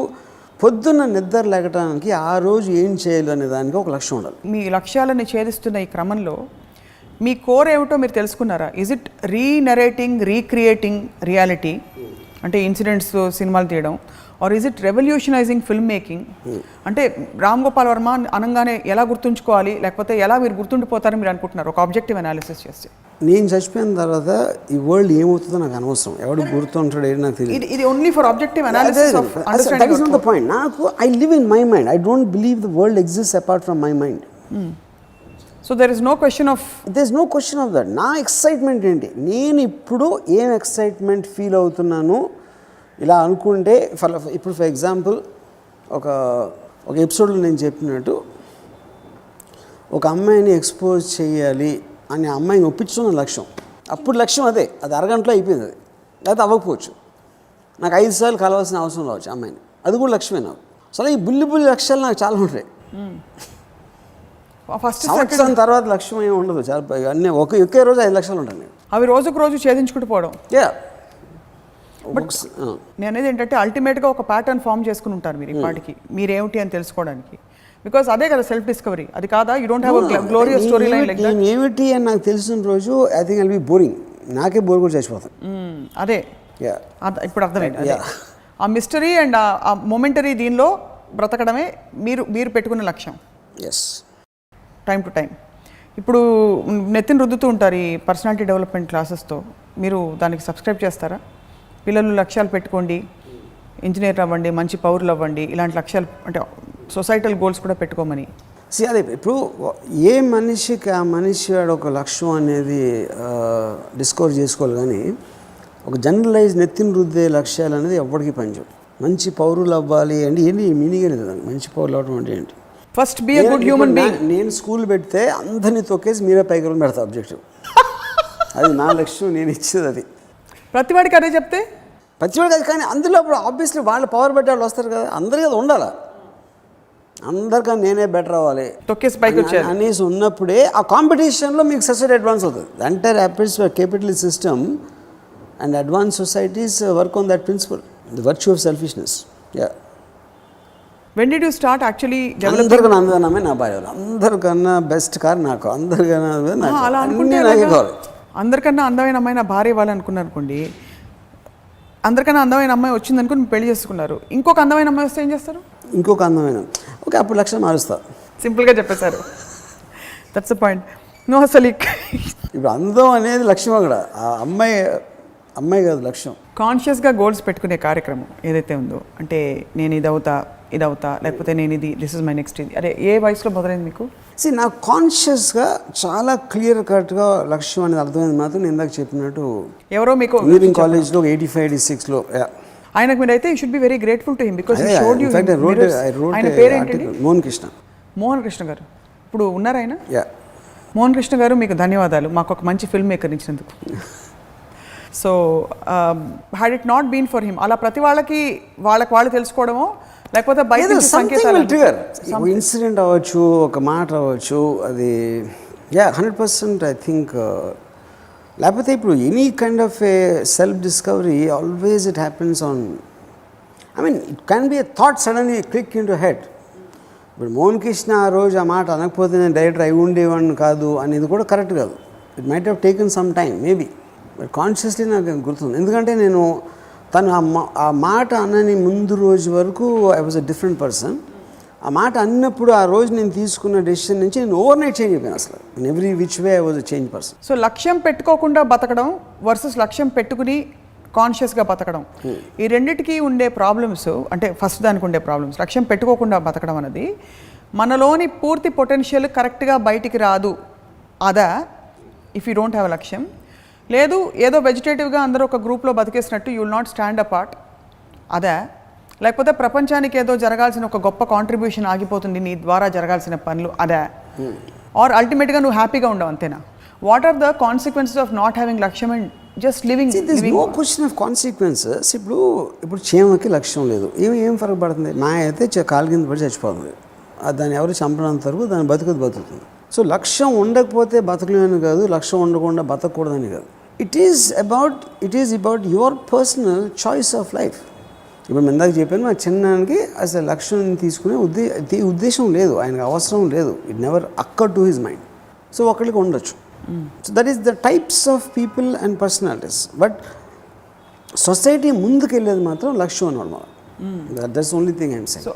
పొద్దున్న నిద్ర లేకటానికి ఆ రోజు ఏం చేయాలి అనే దానికి ఒక లక్ష్యం ఉండాలి. మీ లక్ష్యాలని ఛేదిస్తున్న ఈ క్రమంలో మీ కోర్ ఏమిటో మీరు తెలుసుకున్నారా? ఇజ్ ఇట్ రీక్రియేటింగ్ రియాలిటీ, అంటే ఇన్సిడెంట్స్ సినిమాలు తీయడం, or is it revolutionising film making? అంటే రామ్ గోపాల్ వర్మ అనగానే ఎలా గుర్తుంచుకోవాలి, లేకపోతే ఎలా మీరు గుర్తుండిపోతారని మీరు అనుకుంటున్నారు ఒక ఆబ్జెక్టివ్ అనాలిసిస్ చేస్తే? నేను చచ్చిపోయిన తర్వాత ఈ వరల్డ్ ఏమవుతుందో నాకు అనవసరం, ఎవడు గుర్తుంటాడు ఏది నాకు తెలియదు. ఇది only for objective analysis of understanding. That is not the point. నాకు I live in my mind, I don't believe the world exist apart from my mind. So there is no question of that. నా excitement ఏంటి, నేను ఇప్పుడు ఏం excitement feel అవుతున్నాను ఇలా అనుకుంటే, ఇప్పుడు ఫర్ ఎగ్జాంపుల్ ఒక ఎపిసోడ్లో నేను చెప్పినట్టు ఒక అమ్మాయిని ఎక్స్పోజ్ చేయాలి అని అమ్మాయిని ఒప్పించుకున్న లక్ష్యం. అప్పుడు లక్ష్యం అది అరగంటలో అయిపోయింది. అది లేకపోతే అవ్వకపోవచ్చు. నాకు 5 సార్లు కలవాల్సిన అవసరం రావచ్చు అమ్మాయిని, అది కూడా లక్ష్యమే నాకు. అసలు ఈ బుల్లి లక్ష్యాలు నాకు చాలా ఉంటాయి. సంవత్సరం తర్వాత లక్ష్యం ఏమి ఉండదు, చాలా అన్నీ ఒకే రోజు 5 లక్షలు ఉంటాయి. అవి రోజుకు రోజు ఛేదించుకుంటూ పోవడం. నేను అనేది ఏంటంటే అల్టిమేట్గా ఒక ప్యాటర్న్ ఫామ్ చేసుకుని ఉంటారు మీరు ఇప్పటికి, మీరేమిటి అని తెలుసుకోవడానికి. బికాస్ అదే కదా సెల్ఫ్ డిస్కవరీ, అది కాదా? You don't have a glorious story line like that. ఏమిటి అని నాకు తెలిసిన రోజు I think I'll be boring, నాకే బోర్ కూడా చచ్చిపోతాను. అదే ఇప్పుడు అర్థమైంది. ఆ మిస్టరీ అండ్ ఆ మొమెంటరీ దీనిలో బ్రతకడమే మీరు పెట్టుకున్న లక్ష్యం. Yes, time to time. ఇప్పుడు నెత్తిని రుద్దుతూ ఉంటారు ఈ పర్సనాలిటీ డెవలప్మెంట్ క్లాసెస్తో, మీరు దానికి సబ్స్క్రైబ్ చేస్తారా? పిల్లలు లక్ష్యాలు పెట్టుకోండి, ఇంజనీర్ అవ్వండి, మంచి పౌరులు అవ్వండి, ఇలాంటి లక్ష్యాలు అంటే సొసైటల్ గోల్స్ కూడా పెట్టుకోమని. అదే ఇప్పుడు ఏ మనిషికి ఆ మనిషి ఒక లక్ష్యం అనేది డిస్కవర్ చేసుకోవాలి, కానీ ఒక జనరలైజ్ నెత్తిని రుద్దే లక్ష్యాలు అనేది ఎవరికి పనిచేయవు. మంచి పౌరులు అవ్వాలి అంటే ఏంటి మీనింగ్ అనేది, మంచి పౌరులు అవ్వడం అంటే ఏంటి? First B a good human being. నేను స్కూల్ పెడితే అందరినీ తొక్కేసి మీరే పైకి పెడతా ఆబ్జెక్టివ్. అది నా లక్ష్యం, నేను ఇచ్చేది అది. ప్రతివాడికి అదే చెప్తే ప్రతివాడికి అది, కానీ అందులో అప్పుడు ఆబ్వియస్లీ వాళ్ళు పవర్ పెట్టే వాళ్ళు వస్తారు కదా, అందరికీ అది ఉండాలి. అందరికన్నా నేనే బెటర్ అవ్వాలి, తొక్కేసి పైకి వచ్చారు అనేసి ఉన్నప్పుడే ఆ కాంపిటీషన్లో మీకు సొసైటీ అడ్వాన్స్ అవుతుంది. Entire happies capitalist system and advance societies work on that principle, the virtue of selfishness. When did you start actually? అందరికన్నా అందగానే నా భార్య, అందరికన్నా బెస్ట్ కార్ నాకు, అందరికన్నా అలా అనుకుంటే అందరికన్నా అందమైన అమ్మాయి నా భార్య ఇవ్వాలనుకున్నారు అనుకోండి, అందరికన్నా అందమైన అమ్మాయి వచ్చింది అనుకుని పెళ్లి చేసుకున్నారు, ఇంకొక అందమైన అమ్మాయి వస్తే ఏం చేస్తారు? ఇంకొక అందమైన ఓకే, అప్పుడు లక్ష్యం మారుస్తా. సింపుల్గా చెప్పేశారు. That's the point. నో అసలు ఇప్పుడు అందం అనేది లక్ష్యం, అక్కడ ఆ అమ్మాయి కాదు లక్ష్యం. కాన్షియస్గా గోల్స్ పెట్టుకునే కార్యక్రమం ఏదైతే ఉందో, అంటే నేను ఇది అవుతా లేకపోతే నేను దిస్ ఇస్ మై నెక్స్ట్ ఇది, అదే ఏ వయసులో మొదలైంది మీకు? నాకు కాన్షియస్గా చాలా క్లియర్ కట్గా లక్ష్యం అనేది అర్థమైంది మాత్రం నేను ఇందాక చెప్పినట్టు ఎవరో మీకు ఇంజనీరింగ్ కాలేజ్లో 85-86లో. ఆయనకు మీరైతే you should be very grateful to him because he showed you. ఆయన పేరేంటి? మోహన్ కృష్ణ గారు. ఇప్పుడు ఉన్నారు ఆయన? మోహన్ కృష్ణ గారు, మీకు ధన్యవాదాలు మాకు ఒక మంచి ఫిల్మ్ మేకర్ ఇచ్చినందుకు. So had it not been for him, అలా ప్రతి వాళ్ళకి వాళ్ళు తెలుసుకోవడమో లేకపోతే బయట సంకేతాలు ఇన్సిడెంట్ అవ్వచ్చు, ఒక మాట అవ్వచ్చు, అది 100% ఐ థింక్. లేకపోతే ఇప్పుడు any kind of a self discovery always it happens on, I mean it can be a thought suddenly click in to head. ఇప్పుడు మోహన్ కృష్ణ ఆ రోజు ఆ మాట అనకపోతే నేను డైరెక్టర్ అయి ఉండేవాడిని కాదు అనేది కూడా కరెక్ట్ కాదు. It might have taken some time maybe, but consciously నాకు గుర్తుంది. ఎందుకంటే నేను తను ఆ మాట అనని ముందు రోజు వరకు I was a different person. ఆ మాట అన్నప్పుడు ఆ రోజు నేను తీసుకున్న డెసిషన్ నుంచి నేను ఓవర్ నైట్ చేంజ్ అయిపోయాను అసలు. In every which way I was a change person. So లక్ష్యం పెట్టుకోకుండా బతకడం వర్సెస్ లక్ష్యం పెట్టుకుని కాన్షియస్గా బతకడం, ఈ రెండిటికి ఉండే ప్రాబ్లమ్స్, అంటే ఫస్ట్ దానికి ఉండే ప్రాబ్లమ్స్, లక్ష్యం పెట్టుకోకుండా బతకడం అనేది మనలోని పూర్తి పొటెన్షియల్ కరెక్ట్గా బయటికి రాదు. అదా if you don't have a లక్ష్యం, లేదు ఏదో వెజిటేటివ్గా అందరూ ఒక గ్రూప్లో బతికేసినట్టు you will not stand apart, అదా? లేకపోతే ప్రపంచానికి ఏదో జరగాల్సిన ఒక గొప్ప కాంట్రిబ్యూషన్ ఆగిపోతుంది నీ ద్వారా జరగాల్సిన పనులు, అదా? ఆర్ అల్టిమేట్గా నువ్వు హ్యాపీగా ఉండవు, అంతేనా? What are the consequences of not having లక్ష్యం and just living? No question of consequences. ఇప్పుడు చీమకి లక్ష్యం లేదు, ఏం ఫరక పడుతుంది? నా అయితే కాలు కింద పడి చచ్చిపోతుంది, దాన్ని ఎవరు చంపనంత వరకు దాన్ని బతుకుతుంది. సో లక్ష్యం ఉండకపోతే బతకలేని కాదు, లక్ష్యం ఉండకుండా బతకూడదని కాదు. It is about your personal choice of life. ఇప్పుడు మేము ఇందాక చెప్పాను, మా చిన్నానికి అసలు లక్ష్యం తీసుకునే ఉద్దేశం లేదు, ఆయనకు అవసరం లేదు. It never అక్కర్ to his mind. So ఒకరికి ఉండొచ్చు. So that is the types of people and personalities. But society ముందుకు వెళ్ళేది మాత్రం లక్ష్యం అన్నమాట. That's only thing I'm saying.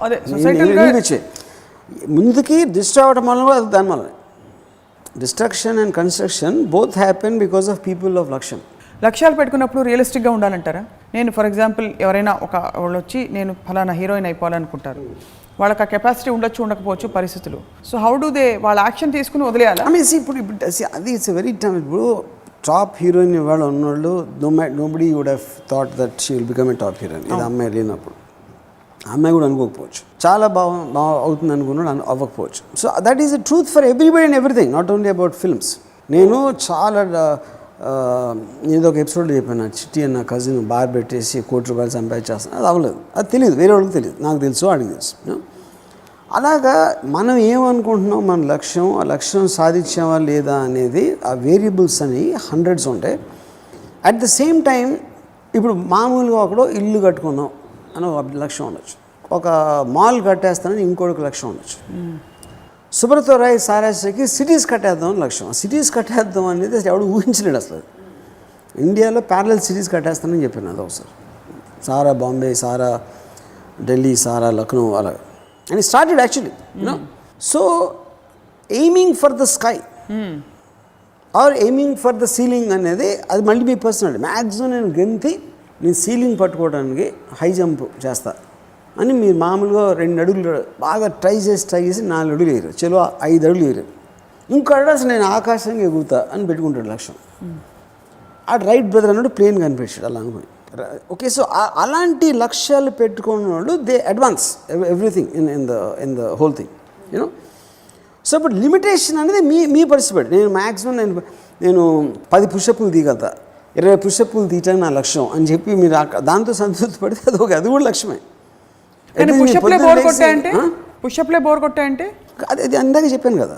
ముందుకి డిస్ట్రాయ్ అవ్వడం వల్ల దాని వల్ల destruction and construction both happen because of people of లక్ష్యం. లక్ష్యాలు పెట్టుకున్నప్పుడు రియలిస్టిక్గా ఉండాలంటారా? నేను ఫర్ ఎగ్జాంపుల్ ఎవరైనా వాళ్ళు వచ్చి నేను ఫలానా హీరోయిన్ అయిపోవాలనుకుంటారు, వాళ్ళకి ఆ కెపాసిటీ ఉండొచ్చు ఉండకపోవచ్చు పరిస్థితులు. సో హౌ డూ దే వాళ్ళ యాక్షన్ తీసుకుని వదిలేయాలా? ఇప్పుడు అది ఇట్స్ వెరీ టైమ్. ఇప్పుడు టాప్ హీరోయిన్ ఇవాళ ఉన్నవాళ్ళు nobody would have thought that she will become a top heroine. ఇది అమ్మాయి లేనప్పుడు అమ్మాయి కూడా అనుకోకపోవచ్చు, చాలా బాగా అవుతుంది అనుకున్నాడు, అవ్వకపోవచ్చు. So that is the truth for everybody and everything, not only about films. నేను చాలా నేను ఒక ఎపిసోడ్లో చెప్పాను, చిట్టి అన్న కజిన్ బార్ పెట్టేసి ₹1,00,00,000 సంపాదించేస్తాను. అది అవ్వలేదు, అది తెలియదు, వేరే వాళ్ళకి తెలియదు, నాకు తెలుసు, వాడికి తెలుసు. అలాగా మనం ఏమనుకుంటున్నాం, మన లక్ష్యం, ఆ లక్ష్యం సాధించామా లేదా అనేది ఆ వేరియబుల్స్ అని హండ్రెడ్స్ ఉంటాయి. అట్ ద సేమ్ టైం ఇప్పుడు మామూలుగా ఒకడు ఇల్లు కట్టుకుందాం అని ఒక లక్ష్యం ఉండొచ్చు, ఒక మాల్ కట్టేస్తానని ఇంకోటి లక్ష్యం ఉండొచ్చు. సుబ్రతో రాయ్ సారాశ్రీకి సిటీస్ కట్టేద్దాం అని లక్ష్యం. సిటీస్ కట్టేద్దాం అనేది ఎవడు ఊహించలేడు అసలు. ఇండియాలో ప్యారలల్ సిటీస్ కట్టేస్తానని చెప్పాను అది ఒకసారి. సారా బాంబే, సారా ఢిల్లీ, సారా లక్నో, అలా. And started actually you know. So aiming for the sky are aiming for the ceiling అనేది అది మళ్ళీ మీ పర్సనాలిటీ. మ్యాక్సిమం నేను సీలింగ్ పట్టుకోవడానికి హై జంప్ చేస్తా అని మీరు మామూలుగా 2 అడుగులు బాగా ట్రై చేసి 4 అడుగులు వేయరు, చలో 5 అడుగులు వేయరు. ఇంకో అసలు నేను ఆకాశంగా ఎగురుతా అని పెట్టుకుంటాడు లక్ష్యం. ఆ రైట్ బ్రదర్ అన్నాడు ప్లేన్ కనిపించాడు అలా అనుకుని. ఓకే, సో అలాంటి లక్ష్యాలు పెట్టుకున్న వాళ్ళు they advance everything in the whole thing you know. So ఇప్పుడు లిమిటేషన్ అనేది మీ పరిస్థితి. నేను మ్యాక్సిమం నేను 10 పుషప్లు తీయగలుగుతా, 20 పుషప్లు తీయటానికి నా లక్ష్యం అని చెప్పి మీరు దాంతో సంతృప్తి పడితే అది కూడా లక్ష్యమే. పుషప్లే బోర్ కొట్టాయంటే అది అందాక చెప్పాను కదా,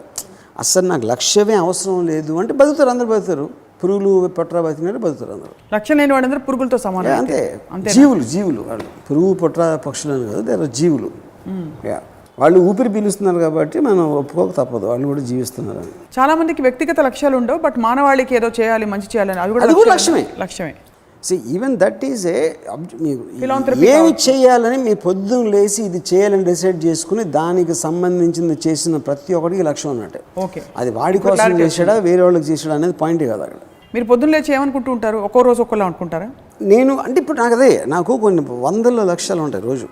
అసలు నాకు లక్ష్యమే అవసరం లేదు అంటే బతుకుతారు, అందరు బతుకుతారు. పురుగులు పొట్ర బతికినట్టు బతుకుతారు అందరూ. లక్ష్యం లేని వాడు అందరూ పురుగులతో సమానం. అంతే, జీవులు వాళ్ళు పురుగు పొట్ర పక్షులని కాదు, దేర్ ఆర్ జీవులు. వాళ్ళు ఊపిరి పీలుస్తున్నారు కాబట్టి మనం ఒప్పుకోక తప్పదు, వాళ్ళు కూడా జీవిస్తున్నారు అని. చాలా మందికి వ్యక్తిగత లక్ష్యాలు ఉండవు, బట్ మానవాళికి ఏదో చేయాలి, మంచి చేయాలని అది కూడా లక్ష్యమే. సో ఈవెన్ దట్ ఈజ్ ఏమి చేయాలని మీ పొద్దున్న లేసి ఇది చేయాలని డిసైడ్ చేసుకుని దానికి సంబంధించింది చేసిన ప్రతి ఒక్కటికి లక్ష్యం అన్నట్టే. ఓకే, అది వాడి కోసం చేసాడా వేరే వాళ్ళకి చేసాడా అనేది పాయింటే కదా అక్కడ. మీరు పొద్దున్న లేచి ఏమనుకుంటూ ఉంటారు? ఒక్కో రోజు ఒక్కలా అనుకుంటారా? నేను అంటే ఇప్పుడు నాకు కొన్ని 100 లక్ష్యాలు ఉంటాయి రోజు.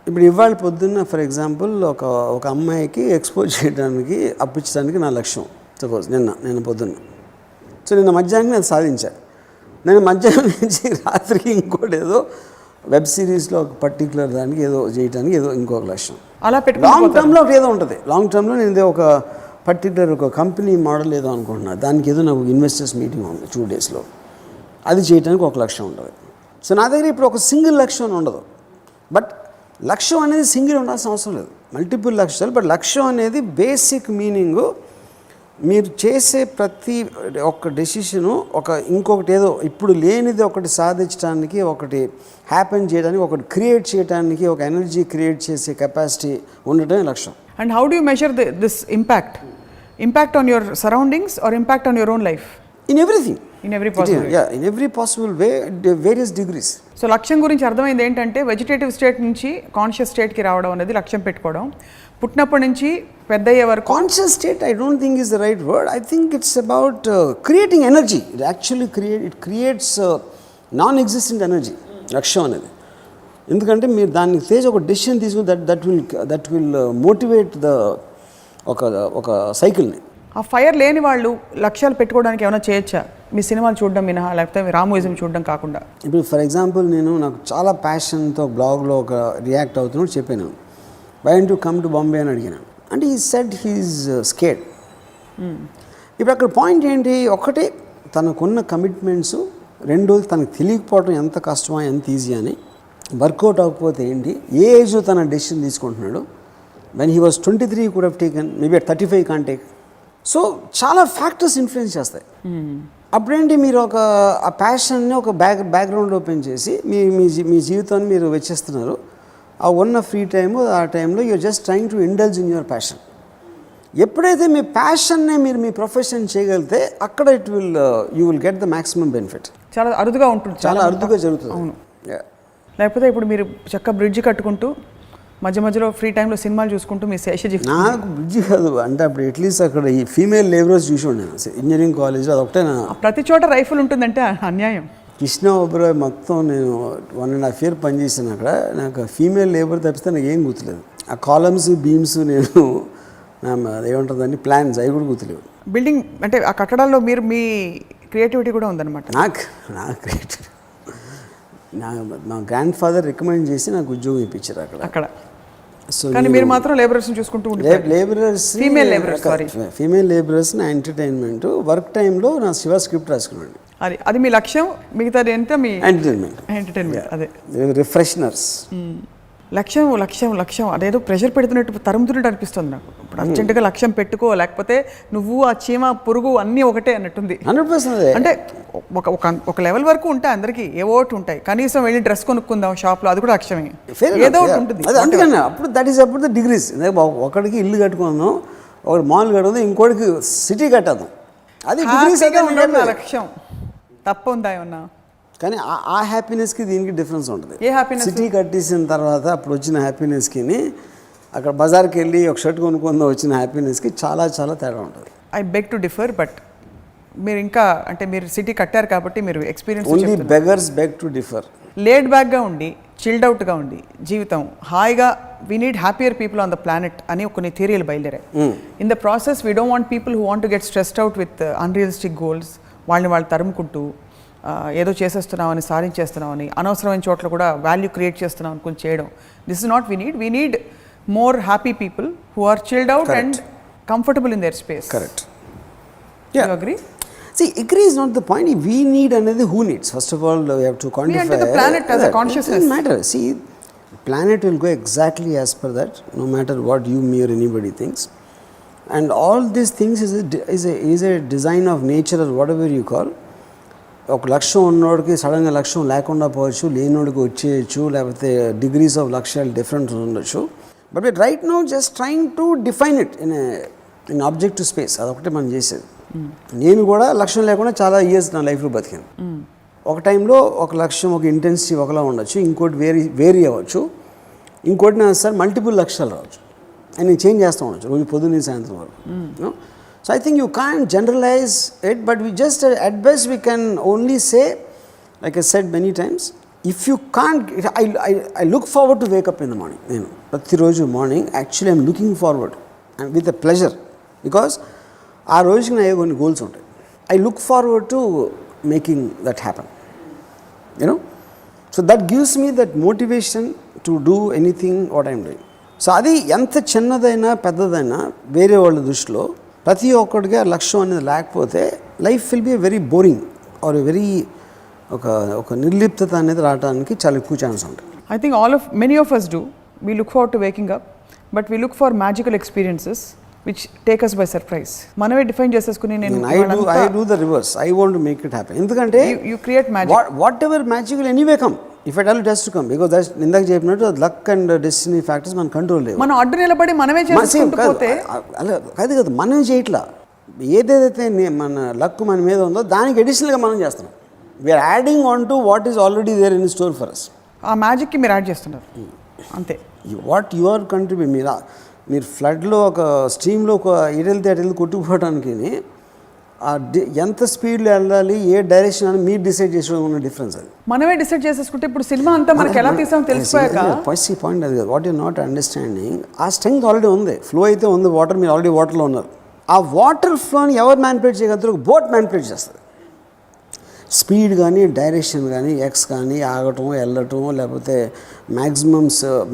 ఇప్పుడు ఇవాళ పొద్దున్న ఫర్ ఎగ్జాంపుల్ ఒక అమ్మాయికి ఎక్స్పోజ్ చేయడానికి అప్పించడానికి నా లక్ష్యం. సపోజ్ నిన్న పొద్దున్న, సో నిన్న మధ్యాహ్నం నేను సాధించాను. నేను మధ్యాహ్నం నుంచి రాత్రికి ఇంకోటి ఏదో వెబ్ సిరీస్లో ఒక పర్టికులర్ దానికి ఏదో చేయడానికి ఏదో ఇంకొక లక్ష్యం. అలా లాంగ్ టర్మ్లో ఒకటి ఏదో ఉంటుంది. లాంగ్ టర్మ్లో నేను ఒక పర్టికులర్ ఒక కంపెనీ మోడల్ ఏదో అనుకుంటున్నాను, దానికి ఏదో నాకు ఇన్వెస్టర్స్ మీటింగ్ ఉంది 2 డేస్లో, అది చేయడానికి ఒక లక్ష్యం ఉంటుంది. సో నా దగ్గర ఇప్పుడు ఒక సింగిల్ లక్ష్యం ఉండదు. బట్ లక్ష్యం అనేది సింగిల్ ఉండాల్సిన అవసరం లేదు, మల్టిపుల్ లక్ష్యాలు. బట్ లక్ష్యం అనేది బేసిక్ మీనింగు మీరు చేసే ప్రతి ఒక్క డెసిషను ఇంకొకటి ఏదో ఇప్పుడు లేనిది ఒకటి సాధించడానికి, ఒకటి హ్యాపెన్ చేయడానికి, ఒకటి క్రియేట్ చేయడానికి, ఒక ఎనర్జీ క్రియేట్ చేసే కెపాసిటీ ఉండటమే లక్ష్యం. And how do you measure this impact on your surroundings or impact on your own life? In everything, in every possible. In every possible way, various degrees. So లక్ష్యం గురించి అర్థమైంది ఏంటంటే vegetative state నుంచి conscious స్టేట్కి రావడం అనేది లక్ష్యం పెట్టుకోవడం, పుట్టినప్పటి నుంచి పెద్ద అయ్యే వరకు. Conscious state I don't think is the right word. I think it's about creating energy. It actually creates non existent energy లక్ష్యం అనేది. ఎందుకంటే మీరు దాన్ని చేసి ఒక డెసిషన్ తీసుకుని దట్ విల్ మోటివేట్ ద ఒక సైకిల్ని. ఆ ఫైర్ లేని వాళ్ళు లక్ష్యాలు పెట్టుకోవడానికి ఏమైనా చేయొచ్చా? మీ సినిమాలు చూడడం మినహా, లేకపోతే రామోయిజం చూడడం కాకుండా? ఇప్పుడు ఫర్ ఎగ్జాంపుల్ నేను నాకు చాలా ప్యాషన్తో బ్లాగ్లో ఒక రియాక్ట్ అవుతున్నట్టు చెప్పాను, why to come to Bombay అని అడిగాను. అంటే ఈ సెడ్ హీఈస్ స్కేర్డ్. ఇప్పుడు అక్కడ పాయింట్ ఏంటి, ఒకటి తనకున్న కమిట్మెంట్స్, రెండు తనకు తెలియకపోవడం ఎంత కష్టమా ఎంత ఈజీ అని, వర్కౌట్ అవ్వకపోతే ఏంటి, ఏ ఏజ్లో తన డెసిషన్ తీసుకుంటున్నాడు. When he was 23 could have taken, maybe at 35 can't take. So చాలా ఫ్యాక్టర్స్ ఇన్ఫ్లుయెన్స్ చేస్తాయి. అప్పుడేంటి మీరు ఆ ప్యాషన్ని ఒక బ్యాక్గ్రౌండ్ ఓపెన్ చేసి మీ జీవితాన్ని మీరు వెచ్చిస్తున్నారు. ఆ ఉన్న ఫ్రీ టైము ఆ టైంలో you're just trying to indulge in your passion. ఎప్పుడైతే మీ ప్యాషన్నే మీరు మీ ప్రొఫెషన్ చేయగలిగితే అక్కడ you will get the maximum benefit. చాలా అరుదుగా ఉంటుంది, చాలా అరుదుగా జరుగుతుంది. అవును. లేకపోతే ఇప్పుడు మీరు చక్క బ్రిడ్జ్ కట్టుకుంటూ మధ్య మధ్యలో ఫ్రీ టైంలో సినిమాలు చూసుకుంటూ మీ శేషజీ. నాకు బ్రిడ్జ్ కాదు అంటే అప్పుడు అట్లీస్ట్ అక్కడ ఈ ఫీమేల్ లేబరర్స్ చూసి నేను ఇంజనీరింగ్ కాలేజ్లో అదొకటే. ప్రతి చోట రైఫిల్ ఉంటుందంటే అన్యాయం. కృష్ణ ఒబరాయ్ మొత్తం నేను 1.5 year పనిచేసాను అక్కడ. నాకు ఫీమేల్ లేబర్ తప్పిస్తే నాకు ఏం గుర్తులేదు. ఆ కాలమ్స్ బీమ్స్ నేను ఏమంటుందండి ప్లాన్స్ అవి కూడా గుర్తులేవు. బిల్డింగ్ అంటే ఆ కట్టడాల్లో మీరు మీ క్రియేటివిటీ కూడా ఉందన్నమాట. నాకు క్రియేటివిటీ మా గ్రాండ్ ఫాదర్ రికమెండ్ చేసి నాకు ఉద్యోగం ఇప్పించారు అక్కడ. సో కానీ మీరు మాత్రం లేబరర్స్ని చూసుకుంటూ ఫీమేల్ లేబరర్స్ నా ఎంటర్టైన్మెంట్ వర్క్ టైంలో నా శివ స్క్రిప్ట్ రాసుకున్నాను. అది మీ లక్ష్యం, మిగతాది ఎంత మీ ఎంటర్టైన్మెంట్. అదే రిఫ్రెషనర్స్. లక్ష్యం లక్ష్యం లక్ష్యం అదేదో ప్రెషర్ పెడుతున్నట్టు తరుముతున్నట్టు అనిపిస్తుంది నాకు. ఇప్పుడు అర్జెంటుగా లక్ష్యం పెట్టుకో, లేకపోతే నువ్వు ఆ చీమ పురుగు అన్నీ ఒకటే అన్నట్టుంది. 100%. అంటే ఒక లెవెల్ వరకు ఉంటాయి అందరికీ, ఏవో ఒకటి ఉంటాయి. కనీసం వెళ్ళి డ్రెస్ కొనుక్కుందాం షాప్లో, అది కూడా లక్ష్యమే. ఏదో ఒకటి ఉంటుంది. అందుకని అప్పుడు ద డిగ్రీస్. ఒకడికి ఇల్లు కట్టుకుందాం, ఒకటి మాల్ కట్టుకుందాం, ఇంకోటికి సిటీ కట్టదాం. అది డిగ్రీస్ ఉండదు లక్ష్యం. తప్ప ఉందా ఏమన్నా? కానీ ఆ హ్యాపీనెస్కి దీనికి డిఫరెన్స్ ఉంటుంది. ఏ హ్యాపీనెస్? సిటీ కట్టేసిన తర్వాత అప్పుడు వచ్చిన హ్యాపీనెస్కి అక్కడ బజార్కి వెళ్ళి ఒక షర్ట్ కొనుక్కుందాం వచ్చిన హ్యాపీనెస్కి చాలా చాలా తేడా ఉంటుంది. I beg to differ, but మీరు ఇంకా అంటే మీరు సిటీ కట్టారు కాబట్టి మీరు experience. Only beggars beg to differ. లేడ్ బ్యాక్గా ఉండి, చిల్డ్ అవుట్గా ఉండి జీవితం హాయిగా, we need happier people on the planet అని కొన్ని థియరీలు బయలుదేరాయి. In the process we don't want people who want to get stressed out with unrealistic goals, వాళ్ళు తరుముకుంటూ ఏదో చేసేస్తున్నామని, సాధించేస్తున్నామని, అనవసరమైన చోట్ల కూడా వాల్యూ క్రియేట్ చేస్తున్నాం అనుకుని చేయడం. This is not we need more happy people who are chilled out and comfortable in their space. Correct. You agree? See, agree is not the point. We need another who needs. First of all, we have to quantify. We enter the planet as a consciousness. It doesn't matter. See, planet will go exactly as per that, no matter what you, me or anybody thinks. And all these things is a design of nature or whatever you call. ఒక లక్ష్యం ఉన్నోడికి సడన్గా లక్ష్యం లేకుండా పోవచ్చు, లేనోడికి వచ్చేయచ్చు, లేకపోతే degrees of లక్ష్యాలు డిఫరెంట్ ఉండొచ్చు. But wheat right now just trying to define it in objective space. అదొకటి మనం చేసేది. నేను కూడా లక్ష్యం లేకుండా చాలా ఇయర్స్ నా లైఫ్లో బతికాను. ఒక టైంలో ఒక లక్ష్యం, ఒక ఇంటెన్సిటీ ఒకలా ఉండొచ్చు, ఇంకోటి వేరీ అవ్వచ్చు, ఇంకోటి నా సార్ మల్టిపుల్ లక్ష్యాలు రావచ్చు. అండ్ నేను చేంజ్ చేస్తూ ఉండొచ్చు రోజు పొద్దున్న సాయంత్రం వరకు. So I think you can't generalize it, but we just at best we can only say, like I said many times, if you can't, I look forward to wake up in the morning. నేను ప్రతిరోజు morning actually I'm looking forward and with a pleasure, because ఆ రోజుకి నా కొన్ని goals ఉంటాయి. I look forward to making that happen, you know. So that gives me that motivation to do anything what I'm doing. So అది ఎంత చిన్నదైనా పెద్దదైనా వేరే వాళ్ళ దృష్టిలో ప్రతి ఒక్కడికి ఆ లక్ష్యం అనేది లేకపోతే life will be very boring or very ఒక నిర్లిప్తత అనేది రావడానికి చాలా ఎక్కువ ఛాన్స్ ఉంటుంది. I think many of us do. We look forward to waking up, but we look for magical experiences which take us by surprise. మనమే define చేసేసుకుని I do the reverse. I want to make it happen. ఎందుకంటే you create magic. Whatever magic will anyway come. If I tell it has to come, because that's ఇందాక చెప్పినట్టు luck and destiny factors మన control లేవు. మనం అడ్డు నిలబడి మనమే చేసుకుంటూ పోతే అలా కాదు కదా, మనమే చేయట్లా. ఏదైతే మన లక్ మన మీద ఉందో దానికి అడిషనల్గా మనం చేస్తున్నాం. We're adding on to what is already there in store for us. ఆ మ్యాజిక్కి మీరు యాడ్ చేస్తున్నారు అంతే. వాట్ యువర్ కంట్రిబ్యూట్ మీరు ఫ్లడ్లో ఒక స్ట్రీమ్లో ఒక ఎటెళ్తే కొట్టుకుపోవడానికి ఎంత స్పీడ్లో వెళ్ళాలి, ఏ డైరెక్షన్ అని మీరు డిసైడ్ చేసుకోవడం ఉన్న డిఫరెన్స్ అది. మనమే డిసైడ్ చేసేసుకుంటే ఇప్పుడు సినిమా అంతా మనకి ఎలా తీసామో తెలిసిపోయాక ఫస్ట్ ఈ పాయింట్ అది కాదు. వాట్ యు నాట్ అండర్స్టాండింగ్, ఆ స్ట్రెంగ్త్ ఆల్రెడీ ఉంది, ఫ్లో అయితే ఉంది, వాటర్ మీరు ఆల్రెడీ వాటర్లో ఉన్నారు. ఆ వాటర్ ఫ్లోని ఎవరు మ్యానిపులేట్ చేయగలుగుతారు? బోట్ మ్యానిపులేట్ చేస్తుంది. స్పీడ్ కానీ డైరెక్షన్ కానీ ఎక్స్ కానీ ఆగటం వెళ్ళటం లేకపోతే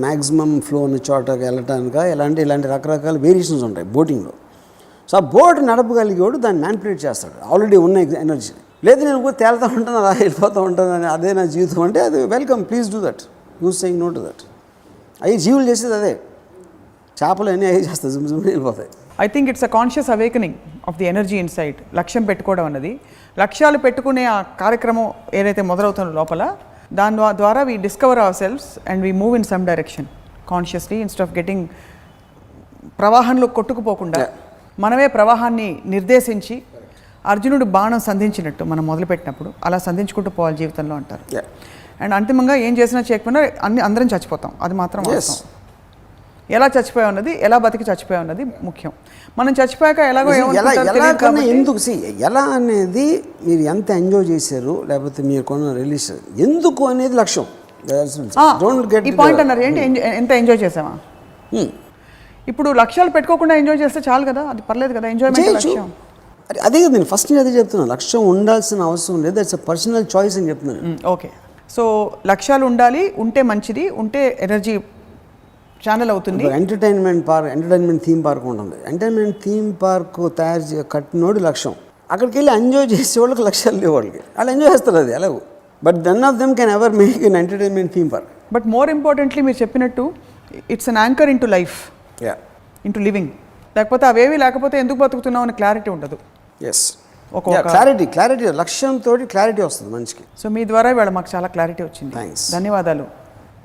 మ్యాక్సిమం ఫ్లో ఉన్న చోటకి వెళ్ళటానికి ఇలాంటి రకరకాల వేరియేషన్స్ ఉంటాయి బోటింగ్లో. సో ఆ బోట్ నడపగలిగేవాడు దాన్ని మ్యానిపులేట్ చేస్తాడు ఆల్రెడీ ఉన్న ఎనర్జీ. లేదు నేను కూడా తేలుతూ ఉంటాను అలా వెళ్ళిపోతూ ఉంటాను అని అదే నా జీవితం అంటే అది welcome, please do that, use saying no to that. అవి జీవులు చేసేది అదే. చేపలు అన్నీ అవి చేస్తాయి, జుమ్ వెళ్ళిపోతాయి. I think it's a conscious awakening of the energy inside. లక్ష్యం పెట్టుకోవడం అన్నది, లక్ష్యాలు పెట్టుకునే ఆ కార్యక్రమం ఏదైతే మొదలవుతుందో లోపల, దాని ద్వారా we discover ourselves and we move in some direction consciously instead of getting ప్రవాహంలో కొట్టుకుపోకుండా మనమే ప్రవాహాన్ని నిర్దేశించి అర్జునుడు బాణం సంధించినట్టు మనం మొదలుపెట్టినప్పుడు అలా సంధించుకుంటూ పోవాలి జీవితంలో అంటారు. అండ్ అంతిమంగా ఏం చేసినా చేయకపోయినా అందరం చచ్చిపోతాం, అది మాత్రం వాస్తవం. ఎలా చచ్చిపోయా ఉన్నది, ఎలా బతికి చచ్చిపోయా ఉన్నది ముఖ్యం. మనం చచ్చిపోయాక ఎలాగో ఎందుకు ఎలా అనేది మీరు ఎంత ఎంజాయ్ చేశారు లేకపోతే మీరు కొన్న రిలీజ్ ఎందుకు అనేది లక్ష్యం. ఈ పాయింట్ అన్నారు ఏంటి, ఎంత ఎంజాయ్ చేసామా? ఇప్పుడు లక్ష్యాలు పెట్టుకోకుండా ఎంజాయ్ చేస్తే చాలు కదా, అది పర్లేదు కదా, ఎంజాయ్మెంట్ లక్ష్యం. అదే కదా నేను ఫస్ట్ అదే చెప్తున్నాను, లక్ష్యం ఉండాల్సిన అవసరం లేదు, ఇట్స్ పర్సనల్ చాయిస్ అని చెప్తున్నాను. ఓకే, సో లక్ష్యాలు ఉండాలి, ఉంటే మంచిది, ఉంటే ఎనర్జీ ఛానల్ అవుతుంది. ఎంటర్టైన్మెంట్ థీమ్ పార్క్ ఉంటుంది. ఎంటర్టైన్మెంట్ థీమ్ పార్క్ కట్టినోడు లక్ష్యం. అక్కడికి వెళ్ళి ఎంజాయ్ చేసే వాళ్ళకి లక్ష్యాలు లేవు, వాళ్ళకి వాళ్ళు ఎంజాయ్ చేస్తారు అది ఎలాగో. But none of them can ever make an entertainment theme park. But more importantly మీరు చెప్పినట్టు it's an anchor into life, into living. లేకపోతే అవేవి లేకపోతే ఎందుకు బతుకుతున్నాం అని క్లారిటీ ఉండదు. ఎస్, క్లారిటీ లక్ష్యంతో క్లారిటీ వస్తుంది మనిషికి. సో మీ ద్వారా ఇవాళ మాకు చాలా క్లారిటీ వచ్చింది. ధన్యవాదాలు.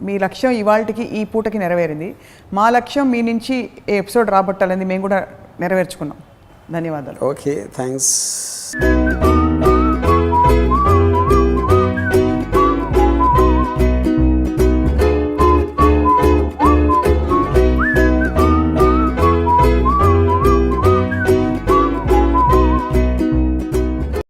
మీ లక్ష్యం ఇవాళకి ఈ పూటకి నెరవేరింది. మా లక్ష్యం మీ నుంచి ఏ ఎపిసోడ్ రాబట్టాలని మేము కూడా నెరవేర్చుకున్నాం. ధన్యవాదాలు. Okay, thanks.